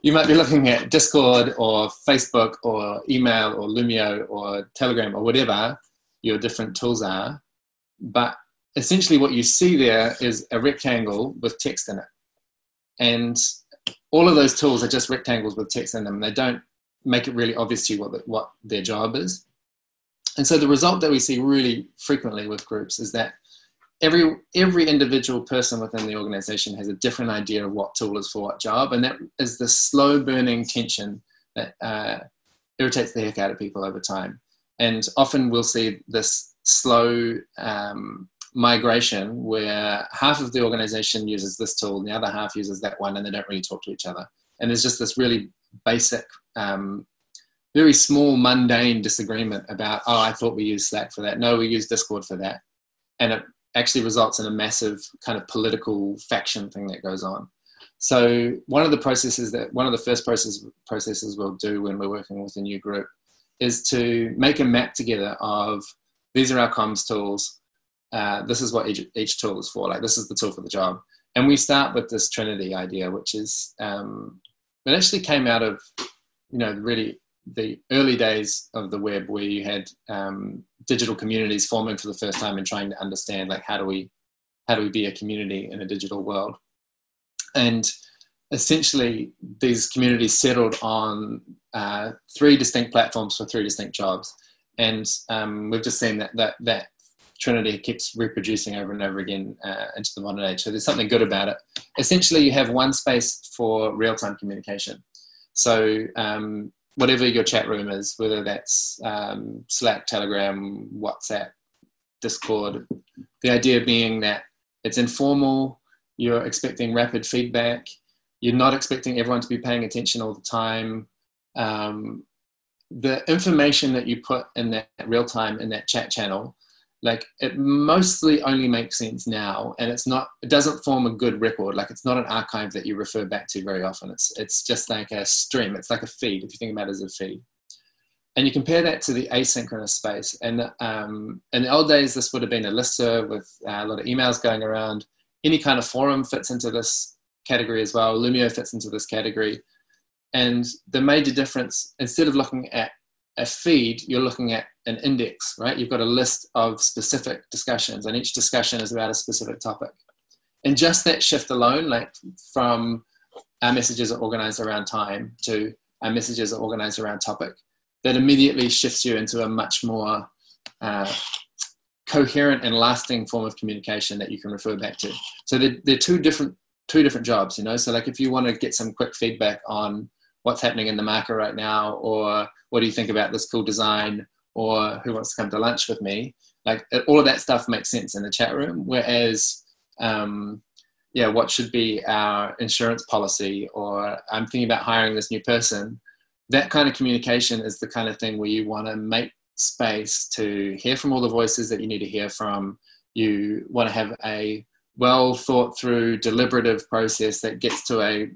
you might be looking at Discord or Facebook or email or Loomio or Telegram or whatever your different tools are. But essentially what you see there is a rectangle with text in it. And all of those tools are just rectangles with text in them. They don't make it really obvious to you what their job is. And so the result that we see really frequently with groups is that every individual person within the organization has a different idea of what tool is for what job. And that is the slow burning tension that irritates the heck out of people over time. And often we'll see this slow migration where half of the organization uses this tool and the other half uses that one, and they don't really talk to each other. And there's just this really basic, very small, mundane disagreement about, oh, I thought we used Slack for that. No, we use Discord for that. And it actually results in a massive kind of political faction thing that goes on. So one of the first processes we'll do when we're working with a new group is to make a map together of, these are our comms tools. This is what each tool is for. Like, this is the tool for the job. And we start with this Trinity idea, which is, it actually came out of, really the early days of the web, where you had digital communities forming for the first time and trying to understand, like, how do we be a community in a digital world? And essentially these communities settled on 3 distinct platforms for 3 distinct jobs. And we've just seen that Trinity keeps reproducing over and over again into the modern age. So there's something good about it. Essentially, you have one space for real-time communication. So whatever your chat room is, whether that's Slack, Telegram, WhatsApp, Discord. The idea being that it's informal, you're expecting rapid feedback, you're not expecting everyone to be paying attention all the time. The information that you put in that real time in that chat channel, like it mostly only makes sense now, and it doesn't form a good record. Like it's not an archive that you refer back to very often. It's just like a stream. It's like a feed, if you think about it as a feed. And you compare that to the asynchronous space. And in the old days, this would have been a listserv with a lot of emails going around. Any kind of forum fits into this category as well. Loomio fits into this category. And the major difference, instead of looking at a feed, you're looking at an index, right? You've got a list of specific discussions, and each discussion is about a specific topic. And just that shift alone, like from our messages are organized around time to our messages are organized around topic, that immediately shifts you into a much more coherent and lasting form of communication that you can refer back to. So they're two different jobs, you know? So like if you want to get some quick feedback on what's happening in the market right now, or what do you think about this cool design, or who wants to come to lunch with me, like all of that stuff makes sense in the chat room. Whereas, what should be our insurance policy, or I'm thinking about hiring this new person, that kind of communication is the kind of thing where you want to make space to hear from all the voices that you need to hear from. You want to have a well thought through deliberative process that gets to a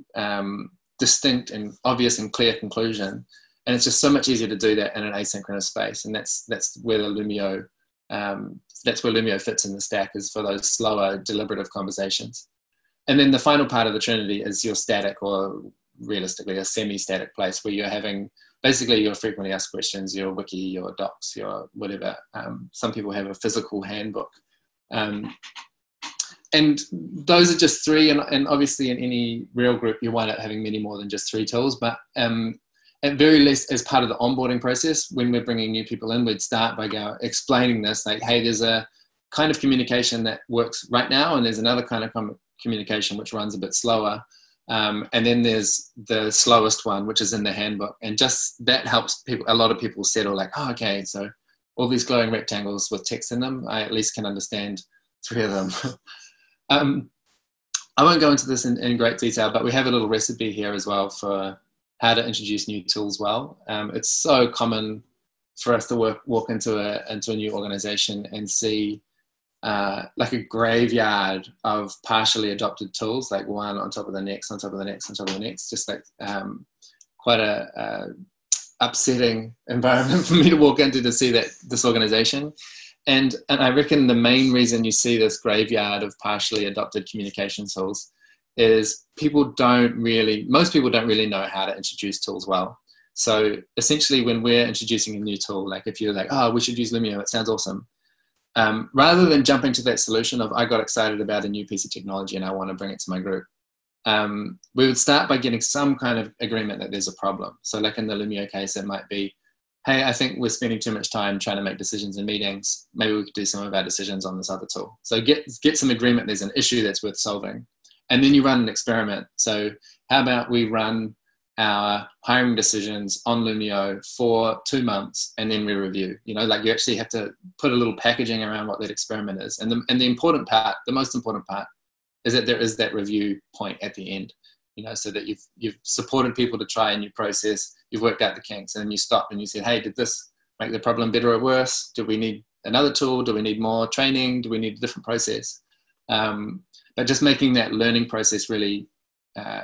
distinct and obvious and clear conclusion. And it's just so much easier to do that in an asynchronous space. And that's where the Loomio, that's where Loomio fits in the stack, is for those slower deliberative conversations. And then the final part of the Trinity is your static, or realistically a semi-static place where you're having basically your frequently asked questions, your wiki, your docs, your whatever. Some people have a physical handbook. And those are just three, and obviously in any real group you wind up having many more than just 3 tools, but at very least as part of the onboarding process, when we're bringing new people in, we'd start by explaining this, like, hey, there's a kind of communication that works right now, and there's another kind of communication which runs a bit slower. And then there's the slowest one, which is in the handbook. And just that helps people, a lot of people settle like, oh, okay, so all these glowing rectangles with text in them, I at least can understand 3 of them. I won't go into this in great detail, but we have a little recipe here as well for how to introduce new tools well. It's so common for us to walk into a new organization and see like a graveyard of partially adopted tools, like one on top of the next, on top of the next, on top of the next, just like quite a upsetting environment for me to walk into to see this organization. And I reckon the main reason you see this graveyard of partially adopted communication tools is most people don't really know how to introduce tools well. So essentially when we're introducing a new tool, like if you're like, oh, we should use Loomio, it sounds awesome. Rather than jumping to that solution of I got excited about a new piece of technology and I want to bring it to my group, we would start by getting some kind of agreement that there's a problem. So like in the Loomio case, it might be, hey, I think we're spending too much time trying to make decisions in meetings. Maybe we could do some of our decisions on this other tool. So get some agreement there's an issue that's worth solving. And then you run an experiment. So how about we run our hiring decisions on Loomio for 2 months and then we review. You know, like you actually have to put a little packaging around what that experiment is. And the important part, the most important part, is that there is that review point at the end. You know, so that you've supported people to try a new process, you've worked out the kinks, and then you stopped and you said, hey, did this make the problem better or worse? Do we need another tool? Do we need more training? Do we need a different process? But just making that learning process really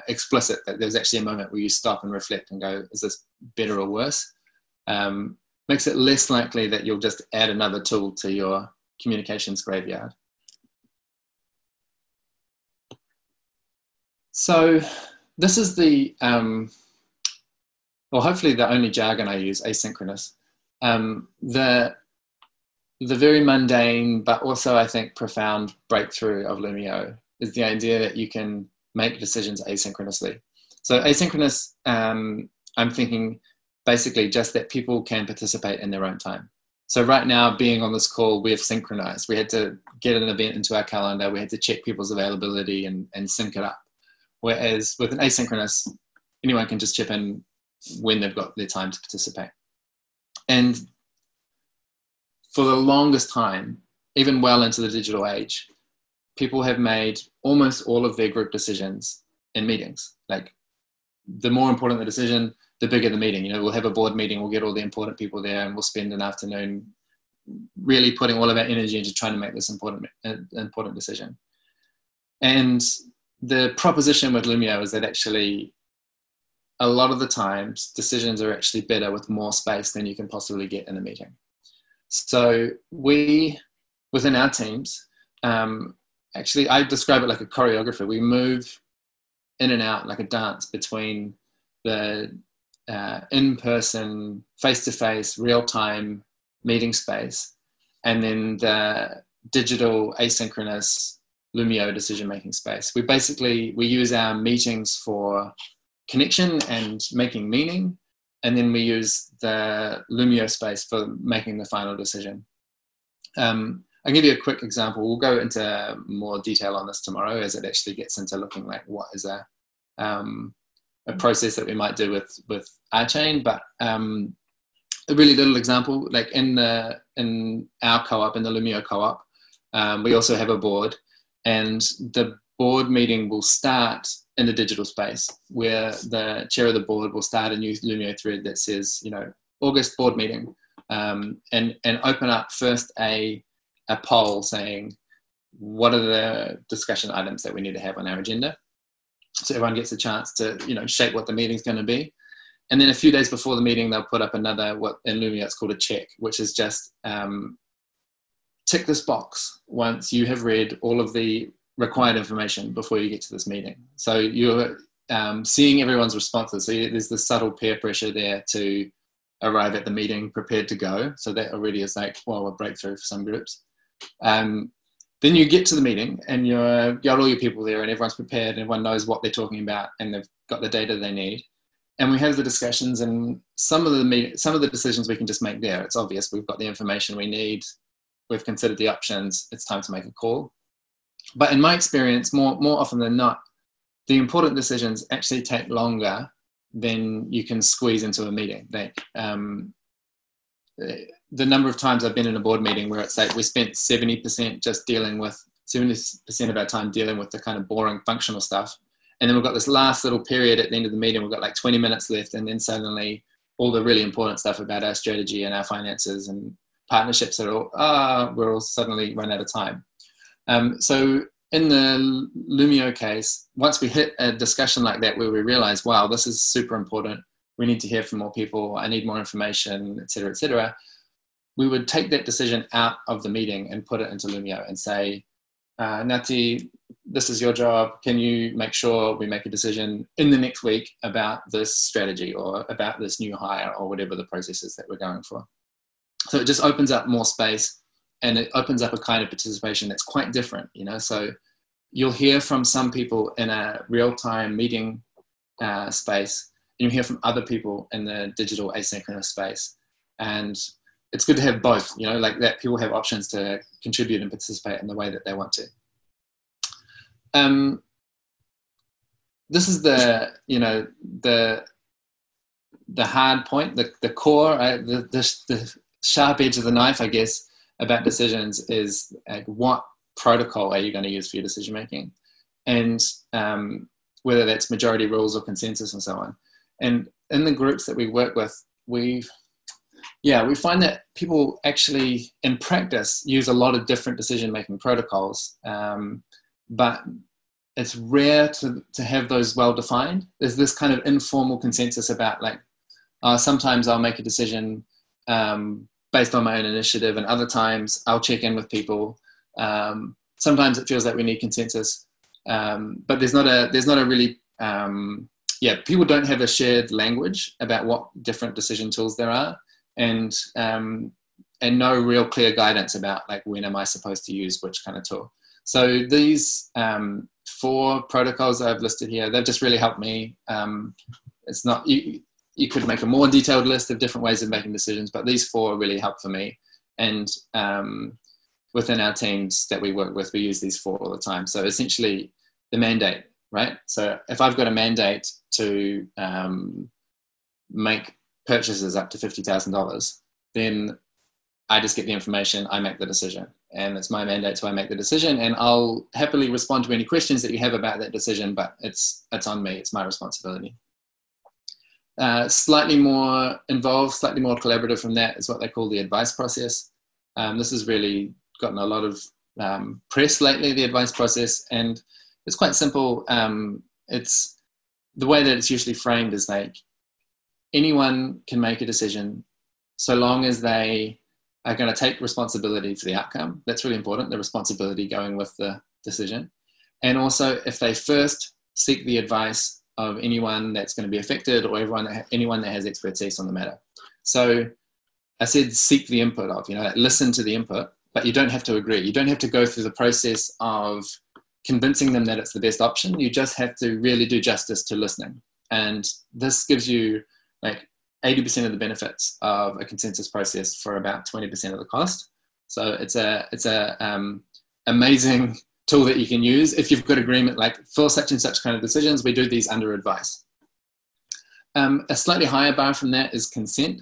explicit, that there's actually a moment where you stop and reflect and go, is this better or worse? Makes it less likely that you'll just add another tool to your communications graveyard. So this is the, well, hopefully the only jargon I use, asynchronous. The very mundane, but also I think profound breakthrough of Loomio is the idea that you can make decisions asynchronously. So asynchronous, I'm thinking basically just that people can participate in their own time. So right now, being on this call, we have synchronized. We had to get an event into our calendar. We had to check people's availability and sync it up. Whereas with an asynchronous, anyone can just chip in when they've got their time to participate. And for the longest time, even well into the digital age, people have made almost all of their group decisions in meetings. Like, the more important the decision, the bigger the meeting. You know, we'll have a board meeting, we'll get all the important people there, and we'll spend an afternoon really putting all of our energy into trying to make this important decision. And the proposition with Loomio is that actually a lot of the times decisions are actually better with more space than you can possibly get in a meeting. So we, within our teams, actually, I describe it like a choreographer. We move in and out like a dance between the in-person, face-to-face, real-time meeting space, and then the digital asynchronous Loomio decision-making space. We use our meetings for connection and making meaning, and then we use the Loomio space for making the final decision. I'll give you a quick example. We'll go into more detail on this tomorrow as it actually gets into looking like what is a process that we might do with our chain. But a really little example, like in our co-op, in the Loomio co-op, we also have a board, and the board meeting will start in the digital space, where the chair of the board will start a new Loomio thread that says, you know, August board meeting, and open up first a poll saying, what are the discussion items that we need to have on our agenda? So everyone gets a chance to, you know, shape what the meeting's going to be. And then a few days before the meeting, they'll put up another, what in Loomio it's called a check, which is just tick this box once you have read all of the required information before you get to this meeting. So you're seeing everyone's responses. So there's this subtle peer pressure there to arrive at the meeting prepared to go. So that already is like, well, a breakthrough for some groups. Then you get to the meeting and you've got all your people there and everyone's prepared and everyone knows what they're talking about and they've got the data they need. And we have the discussions, and some of the decisions we can just make there. It's obvious, we've got the information we need, we've considered the options, it's time to make a call. But in my experience, more often than not, the important decisions actually take longer than you can squeeze into a meeting. The number of times I've been in a board meeting where it's like we spent 70% of our time dealing with the kind of boring functional stuff. And then we've got this last little period at the end of the meeting, we've got like 20 minutes left, and then suddenly all the really important stuff about our strategy and our finances and partnerships we're all suddenly run out of time. So in the Loomio case, once we hit a discussion like that where we realize, wow, this is super important, we need to hear from more people, I need more information, et cetera, we would take that decision out of the meeting and put it into Loomio and say, Nati, this is your job. Can you make sure we make a decision in the next week about this strategy or about this new hire or whatever the process is that we're going for? So it just opens up more space, and it opens up a kind of participation that's quite different, you know. So you'll hear from some people in a real-time meeting space, and you'll hear from other people in the digital asynchronous space. And it's good to have both, you know, like that people have options to contribute and participate in the way that they want to. This is the hard point, the core, the sharp edge of the knife, I guess, about decisions is like, what protocol are you going to use for your decision making, and whether that's majority rules or consensus and so on. And in the groups that we work with, we find that people actually in practice use a lot of different decision making protocols, but it's rare to have those well defined. There's this kind of informal consensus about like, sometimes I'll make a decision based on my own initiative, and other times I'll check in with people. Sometimes it feels like we need consensus, but there's not a really people don't have a shared language about what different decision tools there are, and no real clear guidance about like, when am I supposed to use which kind of tool. So these 4 protocols that I've listed here, they've just really helped me. It's not, you could make a more detailed list of different ways of making decisions, but these 4 really help for me. And within our teams that we work with, we use these 4 all the time. So essentially the mandate, right? So if I've got a mandate to make purchases up to $50,000, then I just get the information, I make the decision. And it's my mandate, so I make the decision, and I'll happily respond to any questions that you have about that decision, but it's on me, it's my responsibility. Slightly more involved, slightly more collaborative from that is what they call the advice process. This has really gotten a lot of press lately, the advice process, and it's quite simple. It's the way that it's usually framed is like anyone can make a decision so long as they are going to take responsibility for the outcome. That's really important, the responsibility going with the decision. And also if they first seek the advice of anyone that's going to be affected or anyone that has expertise on the matter. So I said seek the input of, listen to the input, but you don't have to agree. You don't have to go through the process of convincing them that it's the best option. You just have to really do justice to listening. And this gives you like 80% of the benefits of a consensus process for about 20% of the cost. So it's a amazing tool that you can use if you've got agreement, like for such and such kind of decisions, we do these under advice. A slightly higher bar from that is consent.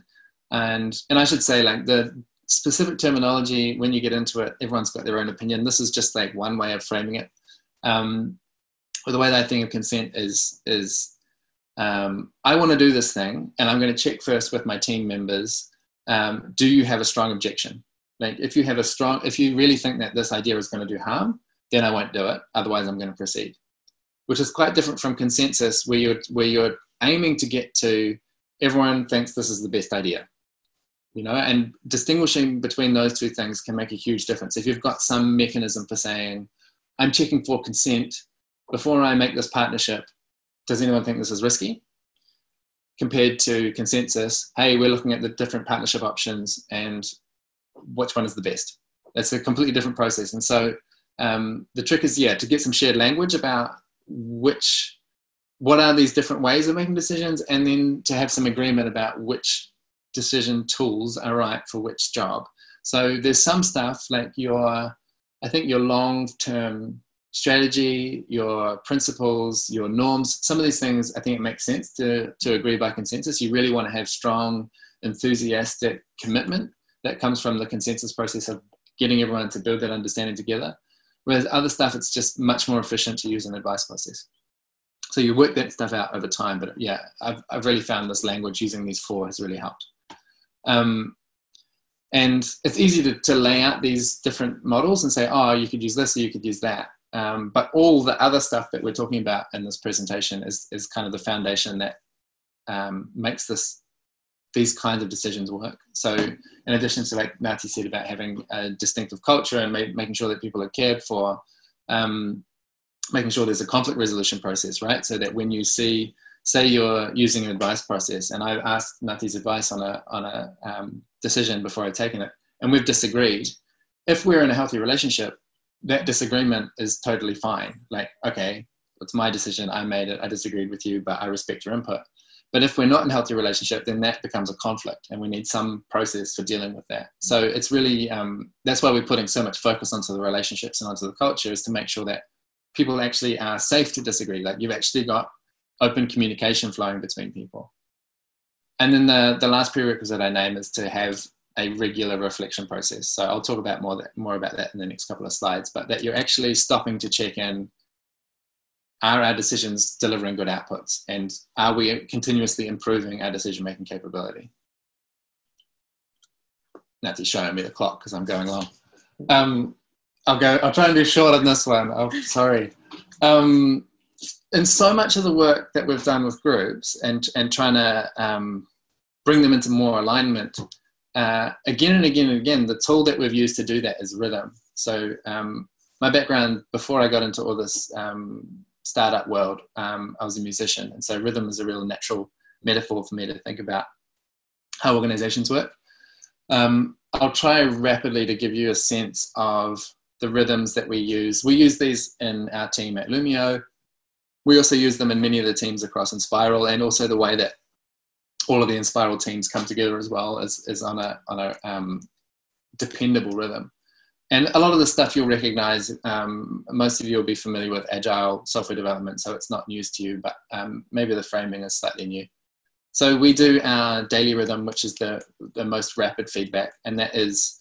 And I should say, like, the specific terminology, when you get into it, everyone's got their own opinion. This is just like one way of framing it. But the way that I think of consent is I want to do this thing, and I'm going to check first with my team members. Do you have a strong objection? Like, if you really think that this idea is going to do harm, then I won't do it. Otherwise, I'm going to proceed. Which is quite different from consensus, where you're aiming to get to everyone thinks this is the best idea. And distinguishing between those two things can make a huge difference. If you've got some mechanism for saying, I'm checking for consent before I make this partnership, does anyone think this is risky? Compared to consensus, hey, we're looking at the different partnership options and which one is the best. That's a completely different process. And so the trick is, to get some shared language about what are these different ways of making decisions, and then to have some agreement about which decision tools are right for which job. So there's some stuff like your long-term strategy, your principles, your norms, some of these things, I think it makes sense to agree by consensus. You really want to have strong, enthusiastic commitment that comes from the consensus process of getting everyone to build that understanding together. Whereas other stuff, it's just much more efficient to use an advice process. So you work that stuff out over time, but I've really found this language using these four has really helped. And it's easy to lay out these different models and say, oh, you could use this or you could use that. But all the other stuff that we're talking about in this presentation is kind of the foundation that makes these kinds of decisions work. So in addition to, like Nati said, about having a distinctive culture and making sure that people are cared for, making sure there's a conflict resolution process, right? So that when you say you're using an advice process, and I asked Nati's advice on a decision before I'd taken it, and we've disagreed. If we're in a healthy relationship, that disagreement is totally fine. Like, okay, it's my decision, I made it, I disagreed with you, but I respect your input. But if we're not in a healthy relationship, then that becomes a conflict, and we need some process for dealing with that. So it's really, that's why we're putting so much focus onto the relationships and onto the culture, is to make sure that people actually are safe to disagree. Like, you've actually got open communication flowing between people. And then the last prerequisite I name is to have a regular reflection process. So I'll talk about more about that in the next couple of slides, but that you're actually stopping to check in, are our decisions delivering good outputs? And are we continuously improving our decision-making capability? Nati's showing me the clock because I'm going long. I'll try and do short on this one. Oh, sorry. In so much of the work that we've done with groups and trying to bring them into more alignment, again and again and again, the tool that we've used to do that is rhythm. So my background, before I got into all this startup world, I was a musician. And so rhythm is a real natural metaphor for me to think about how organizations work. I'll try rapidly to give you a sense of the rhythms that we use. We use these in our team at Loomio. We also use them in many of the teams across Inspiral, and also the way that all of the Inspiral teams come together as well is on a dependable rhythm. And a lot of the stuff you'll recognize, most of you will be familiar with agile software development, so it's not news to you, but maybe the framing is slightly new. So we do our daily rhythm, which is the most rapid feedback, and that is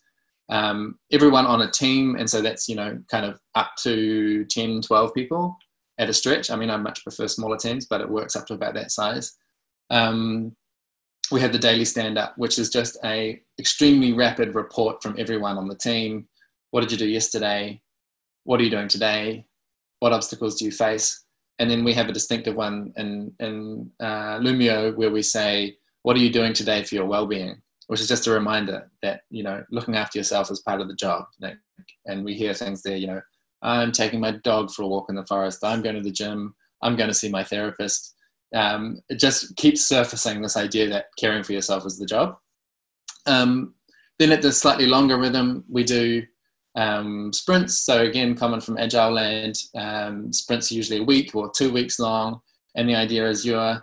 everyone on a team, and so that's, you know, kind of up to 10, 12 people at a stretch. I mean, I much prefer smaller teams, but it works up to about that size. We have the daily stand-up, which is just a extremely rapid report from everyone on the team. What did you do yesterday? What are you doing today? What obstacles do you face? And then we have a distinctive one in Loomio where we say, what are you doing today for your well-being? Which is just a reminder that, you know, looking after yourself is part of the job. And we hear things there, you know, I'm taking my dog for a walk in the forest. I'm going to the gym. I'm going to see my therapist. It just keeps surfacing this idea that caring for yourself is the job. Then at the slightly longer rhythm, we do sprints. So again, common from Agile land, sprints are usually a week or 2 weeks long. And the idea is you're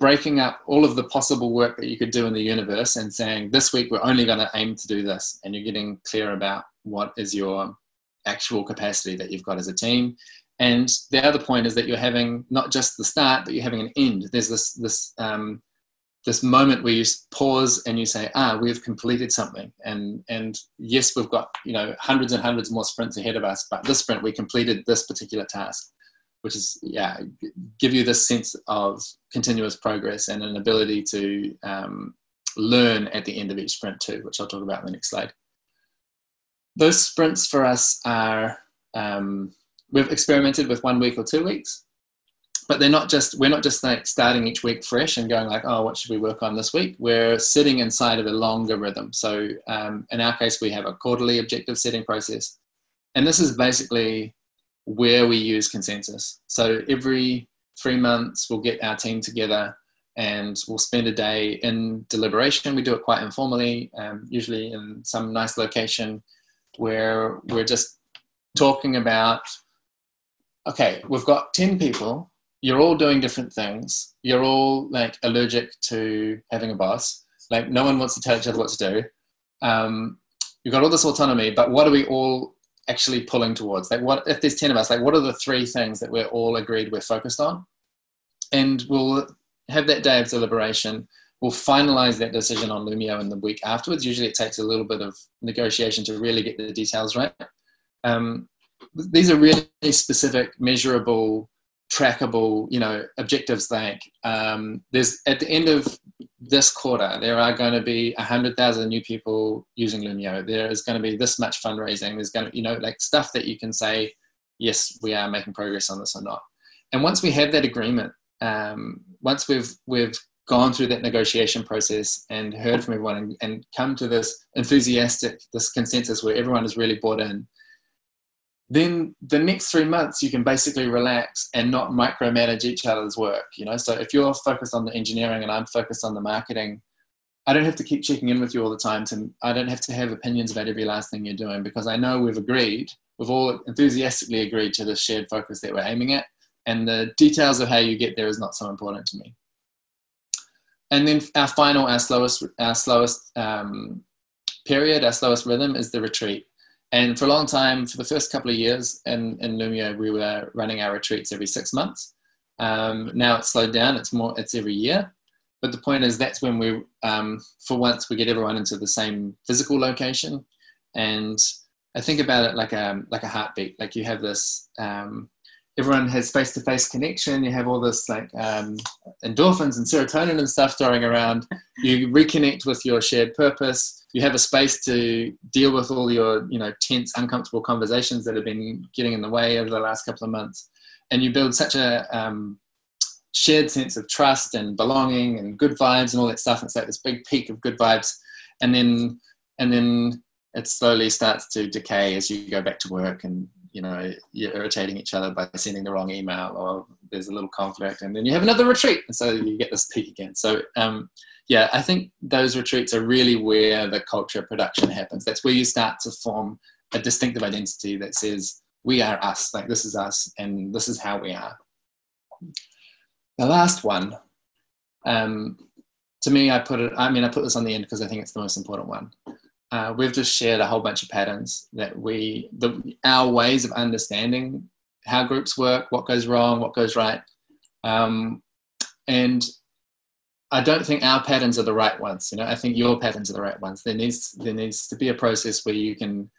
breaking up all of the possible work that you could do in the universe and saying, this week we're only going to aim to do this. And you're getting clear about what is your actual capacity that you've got as a team. And the other point is that you're having not just the start, but you're having an end. There's this moment where you pause and you say, we've completed something. And yes, we've got, you know, hundreds and hundreds more sprints ahead of us, but this sprint, we completed this particular task, which is, give you this sense of continuous progress and an ability to learn at the end of each sprint too, which I'll talk about in the next slide. Those sprints for us are, we've experimented with 1 week or 2 weeks, but we're not just like starting each week fresh and going like, oh, what should we work on this week? We're sitting inside of a longer rhythm. So in our case, we have a quarterly objective setting process. And this is basically where we use consensus. So every 3 months, we'll get our team together and we'll spend a day in deliberation. We do it quite informally, usually in some nice location where we're just talking about, okay, we've got 10 people, you're all doing different things, you're all like allergic to having a boss, like no one wants to tell each other what to do. You've got all this autonomy, but what are we all actually pulling towards? Like, what if there's 10 of us, like what are the 3 things that we're all agreed we're focused on? And we'll have that day of deliberation. We'll finalize that decision on Loomio in the week afterwards. Usually it takes a little bit of negotiation to really get the details right. These are really specific, measurable, trackable, you know, objectives. Like there's at the end of this quarter, there are going to be 100,000 new people using Loomio. There is going to be this much fundraising. There's going to, you know, like stuff that you can say, yes, we are making progress on this or not. And once we have that agreement, once we've gone through that negotiation process and heard from everyone and come to this this consensus where everyone is really bought in, then the next 3 months you can basically relax and not micromanage each other's work, you know. So if you're focused on the engineering and I'm focused on the marketing, I don't have to keep checking in with you all the time. I don't have to have opinions about every last thing you're doing, because I know we've all enthusiastically agreed to the shared focus that we're aiming at, and the details of how you get there is not so important to me. And then our slowest period, our slowest rhythm is the retreat. And for a long time, for the first couple of years in Loomio, we were running our retreats every 6 months. Now it's slowed down, it's every year. But the point is that's when we, for once, we get everyone into the same physical location. And I think about it like a heartbeat. Like you have this, everyone has face-to-face connection. You have all this like endorphins and serotonin and stuff throwing around. You reconnect with your shared purpose. You have a space to deal with all your, you know, tense, uncomfortable conversations that have been getting in the way over the last couple of months. And you build such a shared sense of trust and belonging and good vibes and all that stuff. It's like this big peak of good vibes. And then it slowly starts to decay as you go back to work, and, you know, you're irritating each other by sending the wrong email, or there's a little conflict, and then you have another retreat. And so you get this peak again. So, yeah, I think those retreats are really where the culture production happens. That's where you start to form a distinctive identity that says, we are us, like this is us, and this is how we are. The last one, to me, I put this on the end because I think it's the most important one. We've just shared a whole bunch of patterns that our ways of understanding how groups work, what goes wrong, what goes right. And I don't think our patterns are the right ones. I think your patterns are the right ones. There needs to be a process where you can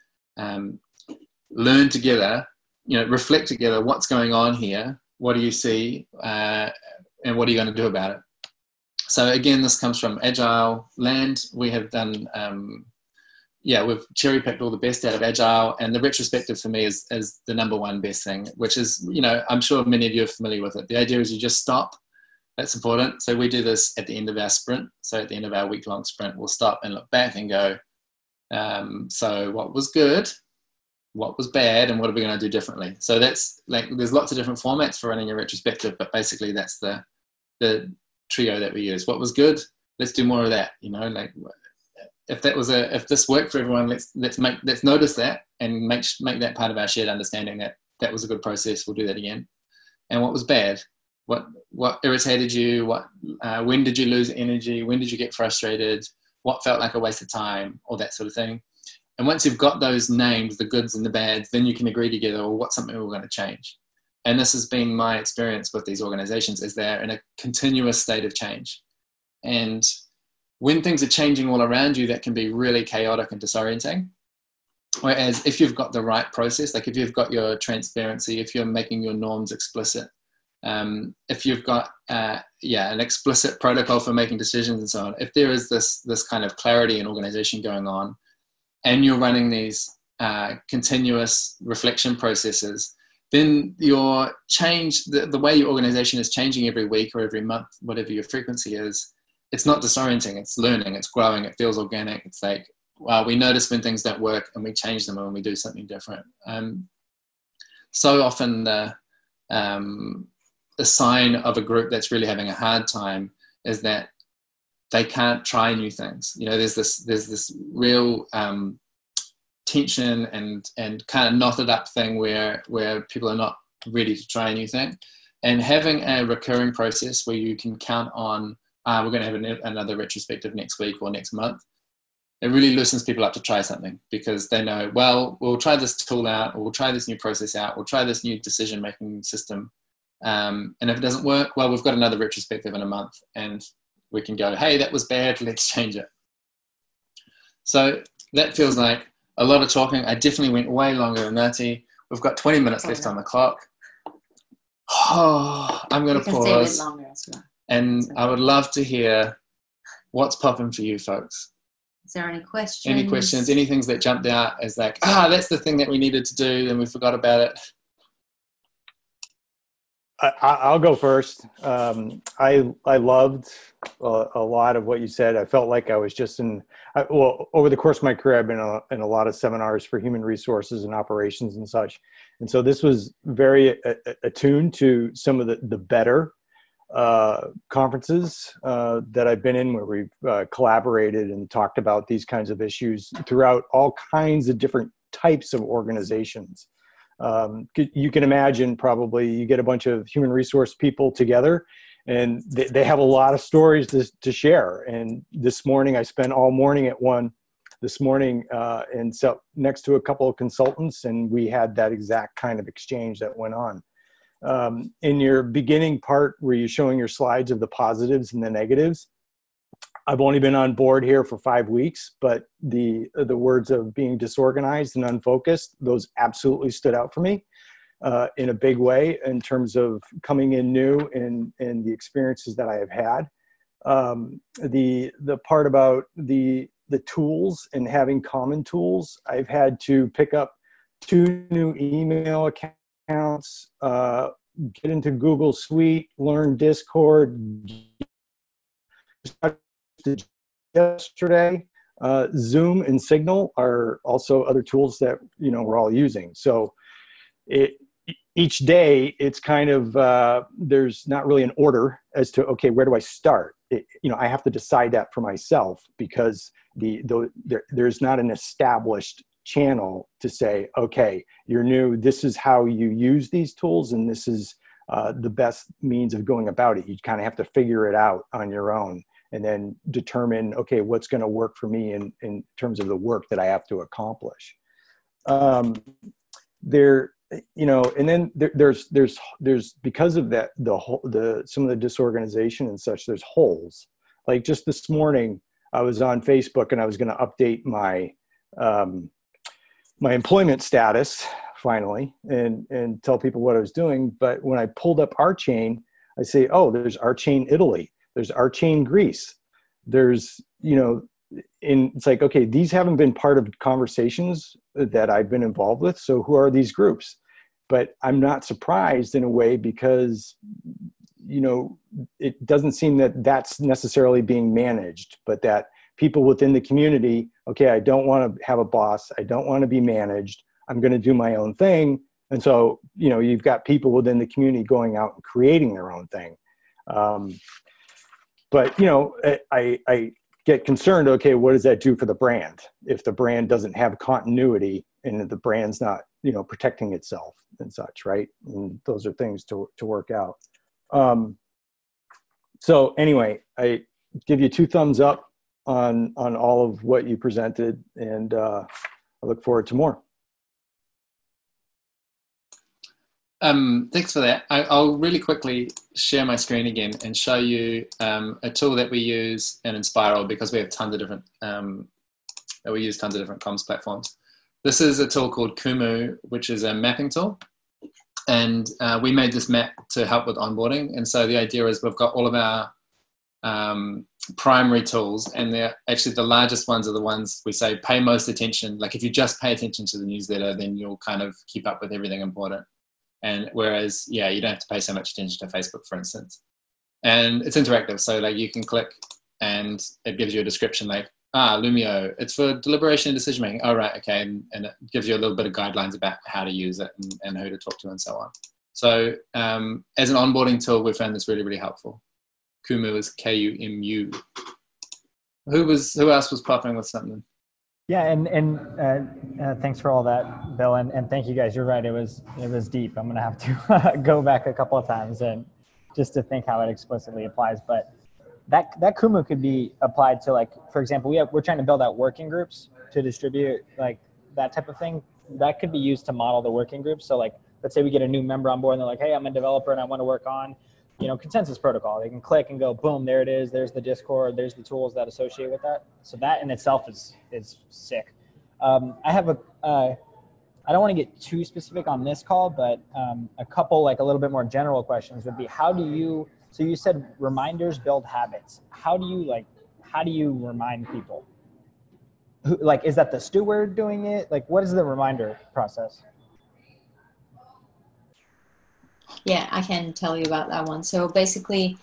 learn together, reflect together what's going on here, what do you see, and what are you going to do about it. So again, this comes from Agile land. We have done, we've cherry picked all the best out of Agile, and the retrospective for me is the number one best thing, which is, I'm sure many of you are familiar with it. The idea is you just stop. That's important. So we do this at the end of our sprint. So at the end of our week-long sprint, we'll stop and look back and go, so what was good, what was bad, and what are we going to do differently? So that's there's lots of different formats for running a retrospective, but basically that's the trio that we use. What was good? Let's do more of that. If this worked for everyone, let's notice that and make that part of our shared understanding that was a good process. We'll do that again. And what was bad? What irritated you? When did you lose energy? When did you get frustrated? What felt like a waste of time? All that sort of thing. And once you've got those names, the goods and the bads, then you can agree together, well, what's something we're going to change? And this has been my experience with these organizations, is they're in a continuous state of change. And when things are changing all around you, that can be really chaotic and disorienting. Whereas if you've got the right process, like if you've got your transparency, if you're making your norms explicit, if you've got an explicit protocol for making decisions and so on, if there is this kind of clarity in organization going on, and you're running these continuous reflection processes, then your change, the way your organization is changing every week or every month, whatever your frequency is, it's not disorienting, it's learning, it's growing, it feels organic. It's like, wow, we notice when things don't work and we change them and we do something different. So often the sign of a group that's really having a hard time is that they can't try new things. There's this real tension and kind of knotted up thing where people are not ready to try a new thing. And having a recurring process where you can count on, we're going to have another retrospective next week or next month, it really loosens people up to try something, because they know, well, we'll try this tool out, or we'll try this new process out, we'll try this new decision-making system. And if it doesn't work, well, we've got another retrospective in a month, and we can go, hey, that was bad, let's change it. So that feels like a lot of talking. I definitely went way longer than Nati. We've got 20 minutes left on the clock. Oh, I'm going to pause. Stay a bit longer as well. And I would love to hear what's popping for you folks. Is there any questions? Any questions? Any things that jumped out as like, that's the thing that we needed to do, and we forgot about it? I'll go first. I loved a lot of what you said. I felt like I was just over the course of my career, I've been in a lot of seminars for human resources and operations and such. And so this was very attuned to some of the better conferences that I've been in, where we've collaborated and talked about these kinds of issues throughout all kinds of different types of organizations. You can imagine, probably you get a bunch of human resource people together, and they have a lot of stories to share. And this morning, I spent all morning at one this morning, and so next to a couple of consultants, and we had that exact kind of exchange that went on. In your beginning part, where you're showing your slides of the positives and the negatives, I've only been on board here for 5 weeks, but the words of being disorganized and unfocused, those absolutely stood out for me in a big way in terms of coming in new and the experiences that I have had. The part about the tools and having common tools, I've had to pick up 2 new email accounts, get into Google Suite, learn Discord. Yesterday, Zoom and Signal are also other tools that we're all using. So each day it's kind of there's not really an order as to, okay, where do I start? I have to decide that for myself, because there's not an established channel to say, okay, you're new, this is how you use these tools, and this is the best means of going about it. You kind of have to figure it out on your own, and then determine, okay, what's going to work for me in terms of the work that I have to accomplish. And then there's because of that, some of the disorganization and such, there's holes. Like just this morning, I was on Facebook and I was going to update my my employment status finally and tell people what I was doing. But when I pulled up Archain, I say, oh, there's Archain Italy, there's Archain Greece, there's, you know, it's like, okay, these haven't been part of conversations that I've been involved with. So who are these groups? But I'm not surprised in a way because, you know, it doesn't seem that that's necessarily being managed, but that people within the community, okay, I don't want to have a boss. I don't want to be managed. I'm going to do my own thing. And so, you know, you've got people within the community going out and creating their own thing. But, you know, I get concerned, okay, what does that do for the brand? If the brand doesn't have continuity and the brand's not, you know, protecting itself and such, right? And those are things to work out. So anyway, I give you 2 thumbs up on all of what you presented, and I look forward to more. Thanks for that. I'll really quickly share my screen again and show you a tool that we use in Inspiral, because we have tons of different, we use tons of different comms platforms. This is a tool called Kumu, which is a mapping tool. And we made this map to help with onboarding. And so the idea is we've got all of our primary tools, and they're actually the largest ones are the ones we say pay most attention. Like if you just pay attention to the newsletter, then you'll kind of keep up with everything important. And whereas, yeah, you don't have to pay so much attention to Facebook, for instance. And it's interactive. So like you can click and it gives you a description like, Loomio, it's for deliberation and decision making. Oh, right, okay. And it gives you a little bit of guidelines about how to use it and who to talk to and so on. So as an onboarding tool, we found this really, really helpful. Kumu is Kumu. Who else was popping with something? Yeah, and thanks for all that, Bill, and thank you guys. You're right, it was deep. I'm gonna have to go back a couple of times and just to think how it explicitly applies. But that Kumu could be applied to, like, for example, we're trying to build out working groups to distribute, like that type of thing. That could be used to model the working groups. So like, let's say we get a new member on board and they're like, hey, I'm a developer and I want to work on, you know, consensus protocol. They can click and go, boom, there it is. There's the Discord. There's the tools that associate with that. So that in itself is sick. I have I don't want to get too specific on this call, but a couple, like a little bit more general questions would be, so you said reminders build habits. How do you remind people? Like, is that the steward doing it? Like, what is the reminder process? Yeah, I can tell you about that one. So basically,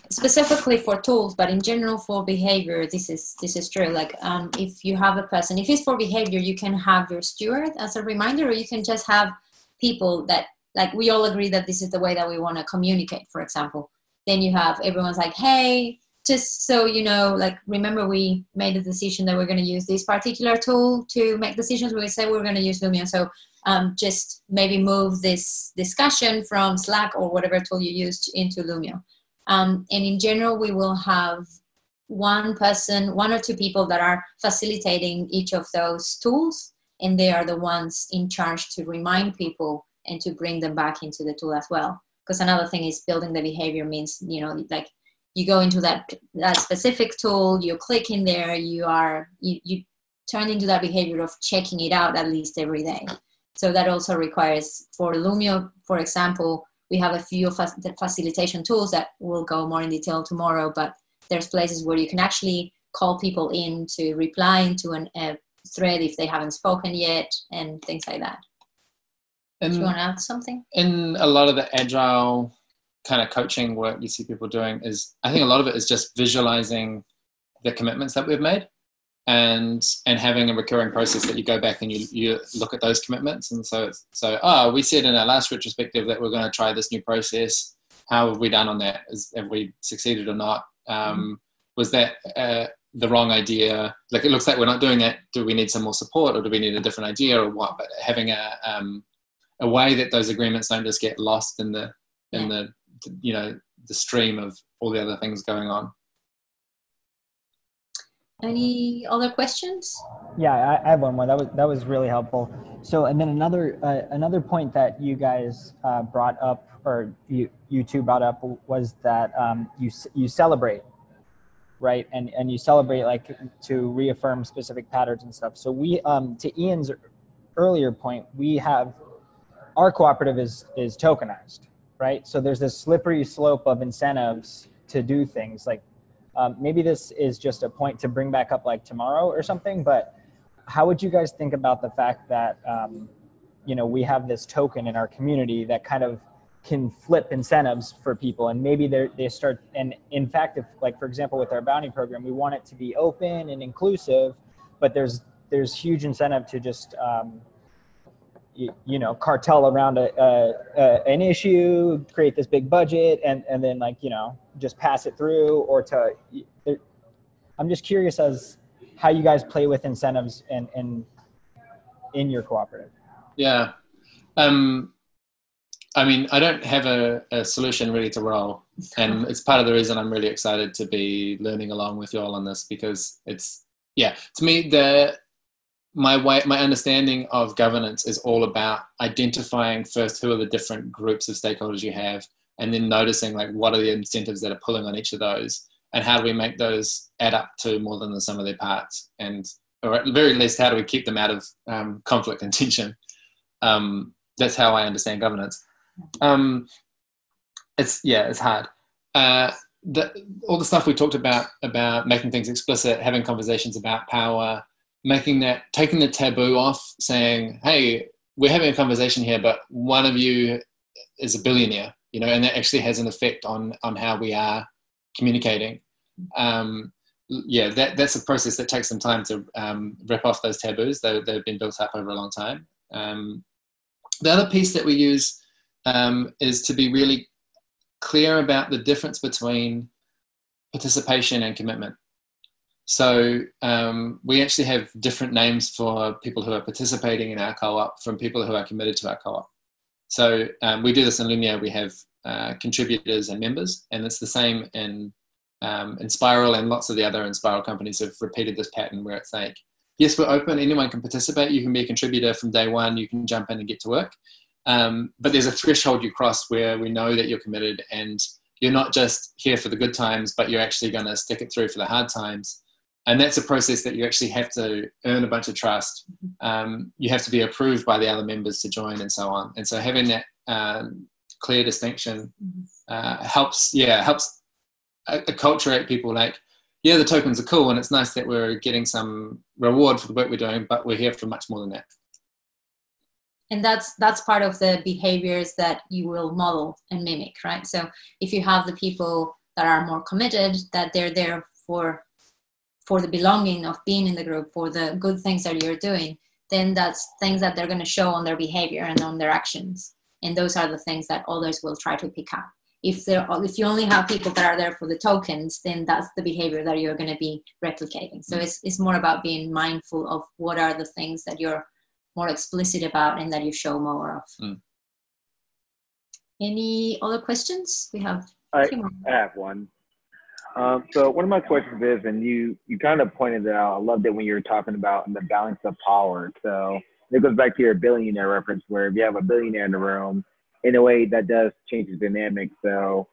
specifically for tools, but in general for behavior, this is true. Like if you have a person, if it's for behavior, you can have your steward as a reminder, or you can just have people that, like, we all agree that this is the way that we want to communicate, for example. Then you have everyone's like, hey, just so you know, like, remember we made a decision that we're going to use this particular tool to make decisions. We say we're going to use Loomio. So just maybe move this discussion from Slack or whatever tool you used into Loomio. And in general, we will have one or two people that are facilitating each of those tools, and they are the ones in charge to remind people and to bring them back into the tool as well. Because another thing is building the behavior means, you know, like you go into that specific tool, you click in there, you turn into that behavior of checking it out at least every day. So that also requires, for Loomio, for example, we have a few facilitation tools that will go more in detail tomorrow, but there's places where you can actually call people in to reply into a thread if they haven't spoken yet and things like that. Do you want to add something? In a lot of the agile kind of coaching work you see people doing I think a lot of it is just visualizing the commitments that we've made and having a recurring process that you go back and you look at those commitments. And so we said in our last retrospective that we're going to try this new process. How have we done on that? Have we succeeded or not? Was that the wrong idea? Like, it looks like we're not doing that. Do we need some more support, or do we need a different idea, or what? But having a way that those agreements don't just get lost in the you know, the stream of all the other things going on. Any other questions? Yeah, I have one more. That was really helpful. So, and then another point that you guys brought up, or you two brought up, was that you celebrate right? And you celebrate like to reaffirm specific patterns and stuff. So we, to Ian's earlier point, we have, our cooperative is tokenized, right? So there's this slippery slope of incentives to do things like, maybe this is just a point to bring back up like tomorrow or something, but how would you guys think about the fact that, you know, we have this token in our community that kind of can flip incentives for people, and maybe they start, and in fact, if like, for example, with our bounty program, we want it to be open and inclusive, but there's huge incentive to just, you know, cartel around an issue, create this big budget, and then like, you know, just pass it through, or to, I'm just curious as how you guys play with incentives in your cooperative. Yeah. I mean, I don't have a solution ready to roll, and it's part of the reason I'm really excited to be learning along with you all on this, because it's, yeah, to me, my understanding of governance is all about identifying first who are the different groups of stakeholders you have, and then noticing like what are the incentives that are pulling on each of those, and how do we make those add up to more than the sum of their parts, and or at the very least, how do we keep them out of conflict and tension? That's how I understand governance. It's hard. All the stuff we talked about making things explicit, having conversations about power, taking the taboo off, saying, hey, we're having a conversation here, but one of you is a billionaire, you know, and that actually has an effect on how we are communicating. That's a process that takes some time to rip off those taboos. They've been built up over a long time. The other piece that we use is to be really clear about the difference between participation and commitment. So we actually have different names for people who are participating in our co-op from people who are committed to our co-op. So we do this in Loomio. We have contributors and members, and it's the same in Spiral, and lots of the other Spiral companies have repeated this pattern where it's like, yes, we're open, anyone can participate, you can be a contributor from day one, you can jump in and get to work. But there's a threshold you cross where we know that you're committed, and you're not just here for the good times, but you're actually going to stick it through for the hard times. And that's a process that you actually have to earn a bunch of trust. You have to be approved by the other members to join, and so on. And so having that clear distinction helps acculturate people like, yeah, the tokens are cool, and it's nice that we're getting some reward for the work we're doing, but we're here for much more than that. And that's part of the behaviors that you will model and mimic, right? So if you have the people that are more committed, that they're there for the belonging of being in the group, for the good things that you're doing, then that's things that they're going to show on their behavior and on their actions. And those are the things that others will try to pick up. If you only have people that are there for the tokens, then that's the behavior that you're going to be replicating. So it's more about being mindful of what are the things that you're more explicit about and that you show more of. Any other questions? We have a few more. I have one. So one of my questions is, and you kind of pointed it out, I loved it when you were talking about the balance of power. So it goes back to your billionaire reference, where if you have a billionaire in the room, in a way that does change the dynamic. So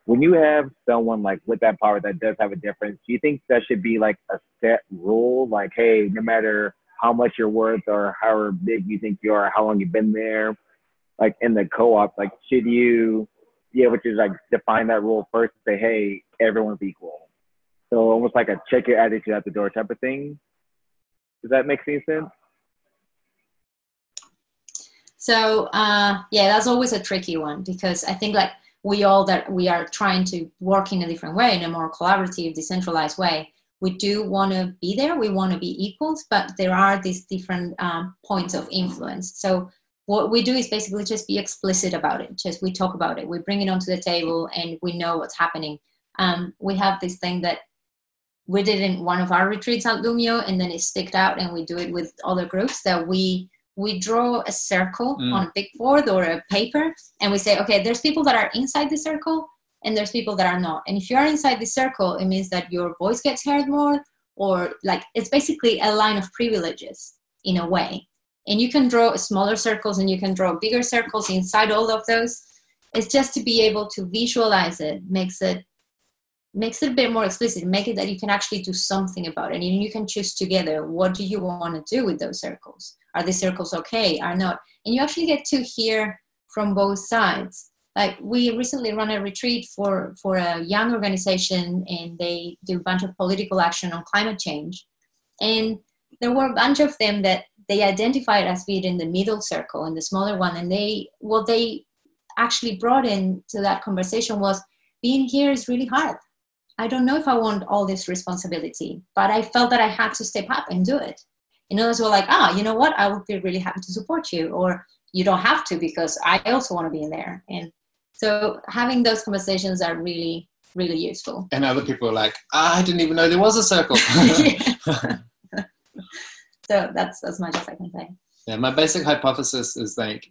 when you have someone like with that power that does have a difference, do you think that should be like a set rule? Like, hey, no matter how much you're worth or however big you think you are, how long you've been there, like in the co-op, like should you be able to like define that rule first and say, hey, everyone's equal? So almost like a check your attitude at the door type of thing. Does that make any sense? So that's always a tricky one, because I think like we are trying to work in a different way, in a more collaborative, decentralized way. We do want to be there. We want to be equals, but there are these different points of influence. So what we do is basically just be explicit about it. Just we talk about it. We bring it onto the table and we know what's happening. We have this thing that we did in one of our retreats at Loomio, and then it sticked out, and we do it with other groups, that we draw a circle on a big board or a paper, and we say, okay, there's people that are inside the circle and there's people that are not. And if you are inside the circle, it means that your voice gets heard more, or like it's basically a line of privileges in a way. And you can draw smaller circles and you can draw bigger circles inside all of those. It's just to be able to visualize it makes it makes it a bit more explicit, make it that you can actually do something about it. And you can choose together, what do you want to do with those circles? Are these circles okay? Are not? And you actually get to hear from both sides. Like, we recently run a retreat for a young organization, and they do a bunch of political action on climate change. And there were a bunch of them that they identified as being in the middle circle and the smaller one. And what they actually brought into that conversation was, being here is really hard. I don't know if I want all this responsibility, but I felt that I had to step up and do it. And others were like, you know what? I would be really happy to support you. Or you don't have to, because I also want to be in there. And so having those conversations are really, really useful. And other people are like, I didn't even know there was a circle. So that's as much as I can say. Yeah, my basic hypothesis is like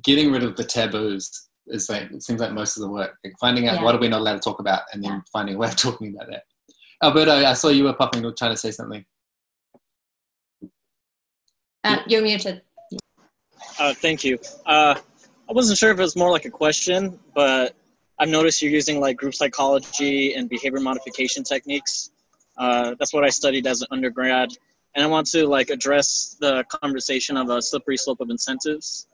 getting rid of the taboos is like, it seems like most of the work. Like finding out what are we not allowed to talk about, and then finding a way of talking about that. Alberto, I saw you were trying to say something. You're muted. Thank you. I wasn't sure if it was more like a question, but I've noticed you're using like group psychology and behavior modification techniques. That's what I studied as an undergrad. And I want to like address the conversation of a slippery slope of incentives.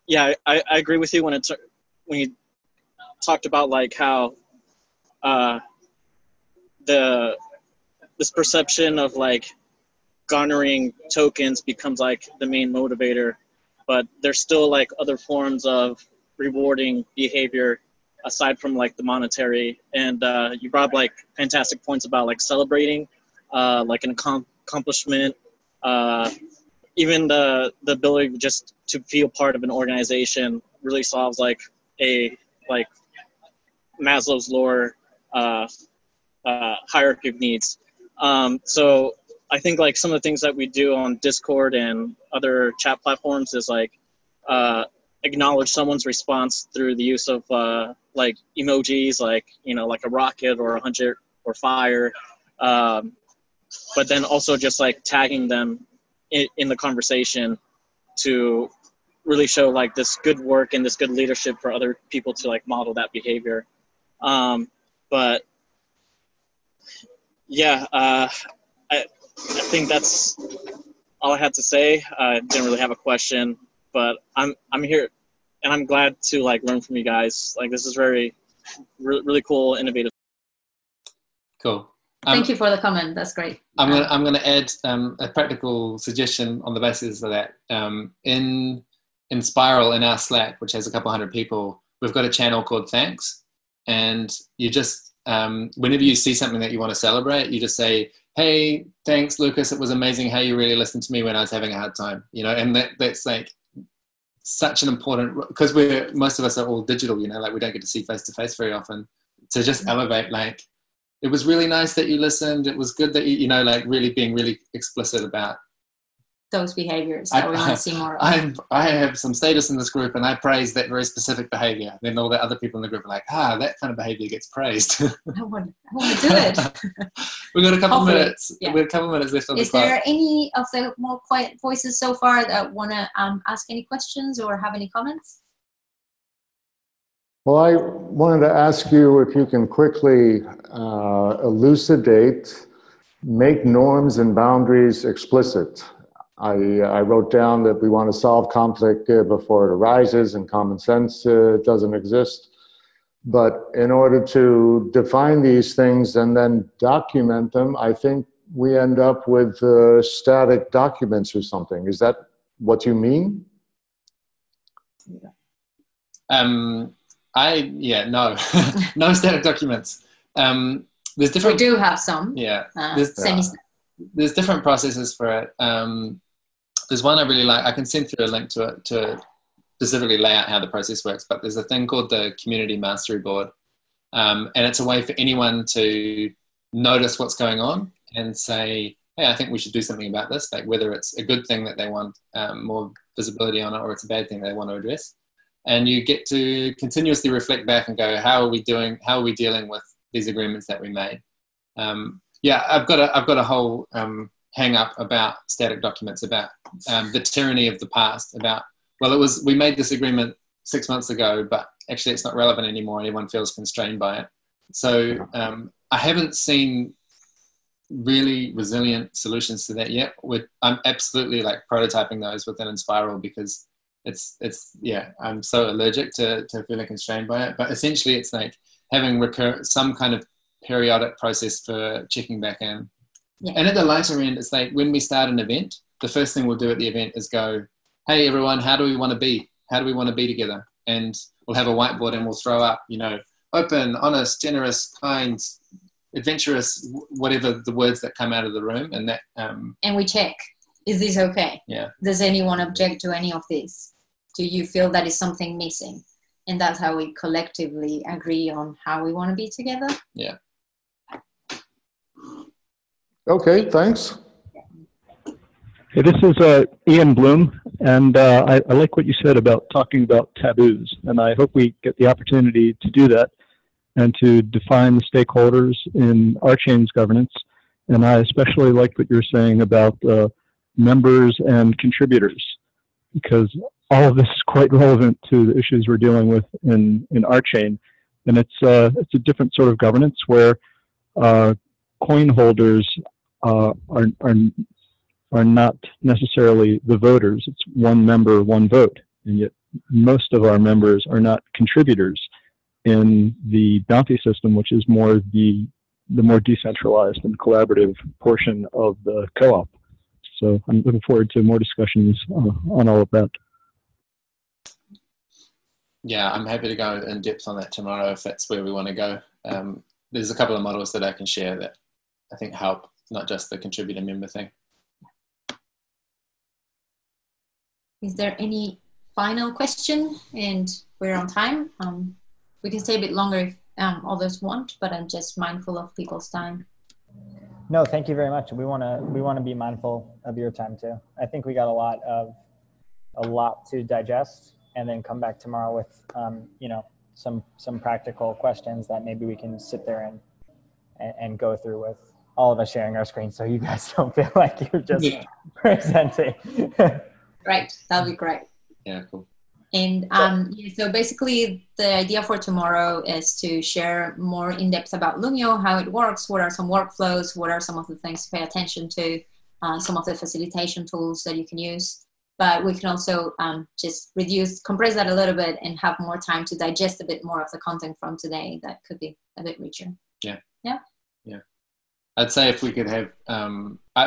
Yeah, I agree with you when you talked about like how this perception of like garnering tokens becomes like the main motivator, but there's still like other forms of rewarding behavior aside from like the monetary. And you brought up like fantastic points about like celebrating like an accomplishment, even the ability just to feel part of an organization really solves like Maslow's lower hierarchy of needs. So I think like some of the things that we do on Discord and other chat platforms is like acknowledge someone's response through the use of like emojis, like, you know, like a rocket or 100 or fire. But then also just like tagging them in the conversation to really show like this good work and this good leadership for other people to like model that behavior. But yeah, I think that's all I had to say. I didn't really have a question, but I'm here and I'm glad to like learn from you guys. Like, this is really cool, innovative. Cool. Thank you for the comment. That's great. I'm gonna add a practical suggestion on the basis of that. In Spiral, in our Slack, which has a couple hundred people, we've got a channel called Thanks, and you just whenever you see something that you want to celebrate, you just say, "Hey, thanks, Lucas. It was amazing how you really listened to me when I was having a hard time." You know, and that's like such an important, because most of us are all digital. You know, like we don't get to see face to face very often. To just elevate like, it was really nice that you listened. It was good that you know, like really being really explicit about those behaviors that we want to see more of. I have some status in this group and I praise that very specific behavior. Then all the other people in the group are like, that kind of behavior gets praised. I want to do it. We've got a couple minutes. Yeah. We've got a couple minutes left on the clock. Is there any of the more quiet voices so far that want to ask any questions or have any comments? Well, I wanted to ask you if you can quickly elucidate, make norms and boundaries explicit. I wrote down that we want to solve conflict before it arises, and common sense doesn't exist. But in order to define these things and then document them, I think we end up with static documents or something. Is that what you mean? No, no static documents. There's different. We do have some. Yeah. There's different processes for it. There's one I really like. I can send through a link to it to specifically lay out how the process works. But there's a thing called the Community Mastery Board, and it's a way for anyone to notice what's going on and say, "Hey, I think we should do something about this." Like whether it's a good thing that they want more visibility on it, or it's a bad thing they want to address. And you get to continuously reflect back and go, how are we doing? How are we dealing with these agreements that we made? I've got a whole hang up about static documents, about the tyranny of the past, about, we made this agreement 6 months ago, but actually it's not relevant anymore. Everyone feels constrained by it. So I haven't seen really resilient solutions to that yet. I'm absolutely like prototyping those within Inspiral because I'm so allergic to feeling constrained by it. But essentially it's like having some kind of periodic process for checking back in. Yeah. And at the lighter end, it's like when we start an event, the first thing we'll do at the event is go, hey everyone, how do we want to be? How do we want to be together? And we'll have a whiteboard and we'll throw up, open, honest, generous, kind, adventurous, whatever the words that come out of the room. And that and we check, is this okay? Yeah. Does anyone object to any of this? Do you feel that is something missing? And that's how we collectively agree on how we want to be together. Yeah. Okay, thanks. Hey, this is Ian Bloom, and I like what you said about talking about taboos, and I hope we get the opportunity to do that and to define the stakeholders in our chain's governance. And I especially like what you're saying about members and contributors, because all of this is quite relevant to the issues we're dealing with in our chain. And it's a different sort of governance where coin holders are not necessarily the voters. It's one member, one vote. And yet most of our members are not contributors in the bounty system, which is more the more decentralized and collaborative portion of the co-op. So I'm looking forward to more discussions on all of that. Yeah, I'm happy to go in depth on that tomorrow if that's where we want to go. There's a couple of models that I can share that I think help, not just the contributor member thing. Is there any final question? And we're on time. We can stay a bit longer if others want, but I'm just mindful of people's time. No, thank you very much. We want to be mindful of your time too. I think we got a lot to digest, and then come back tomorrow with some practical questions that maybe we can sit there and go through with all of us sharing our screen, so you guys don't feel like you're just presenting. Right, that'll be great. Yeah, cool. And so basically the idea for tomorrow is to share more in depth about Loomio, how it works, what are some workflows, what are some of the things to pay attention to, some of the facilitation tools that you can use. But we can also just compress that a little bit and have more time to digest a bit more of the content from today that could be a bit richer. Yeah. Yeah. Yeah. I'd say if we could have,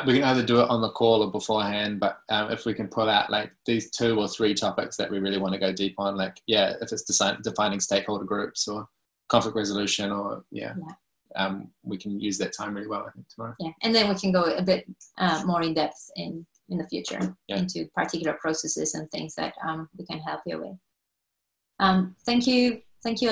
we can either do it on the call or beforehand, but if we can pull out like these 2 or 3 topics that we really want to go deep on, like, if it's defining stakeholder groups or conflict resolution or, we can use that time really well, I think, tomorrow. Yeah, and then we can go a bit more in depth in the future into particular processes and things that we can help you with. Thank you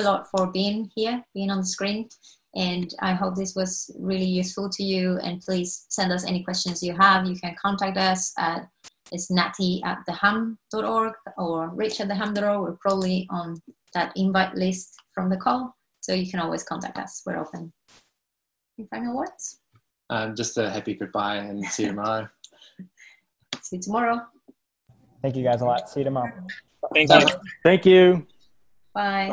a lot for being here, being on the screen. And I hope this was really useful to you. And please send us any questions you have. You can contact us at nati@theham.org or rich@theham.org. We're probably on that invite list from the call. So you can always contact us. We're open. Any final words? Just a happy goodbye and see you tomorrow. See you tomorrow. Thank you guys a lot. See you tomorrow. Thanks. Thank you. Bye.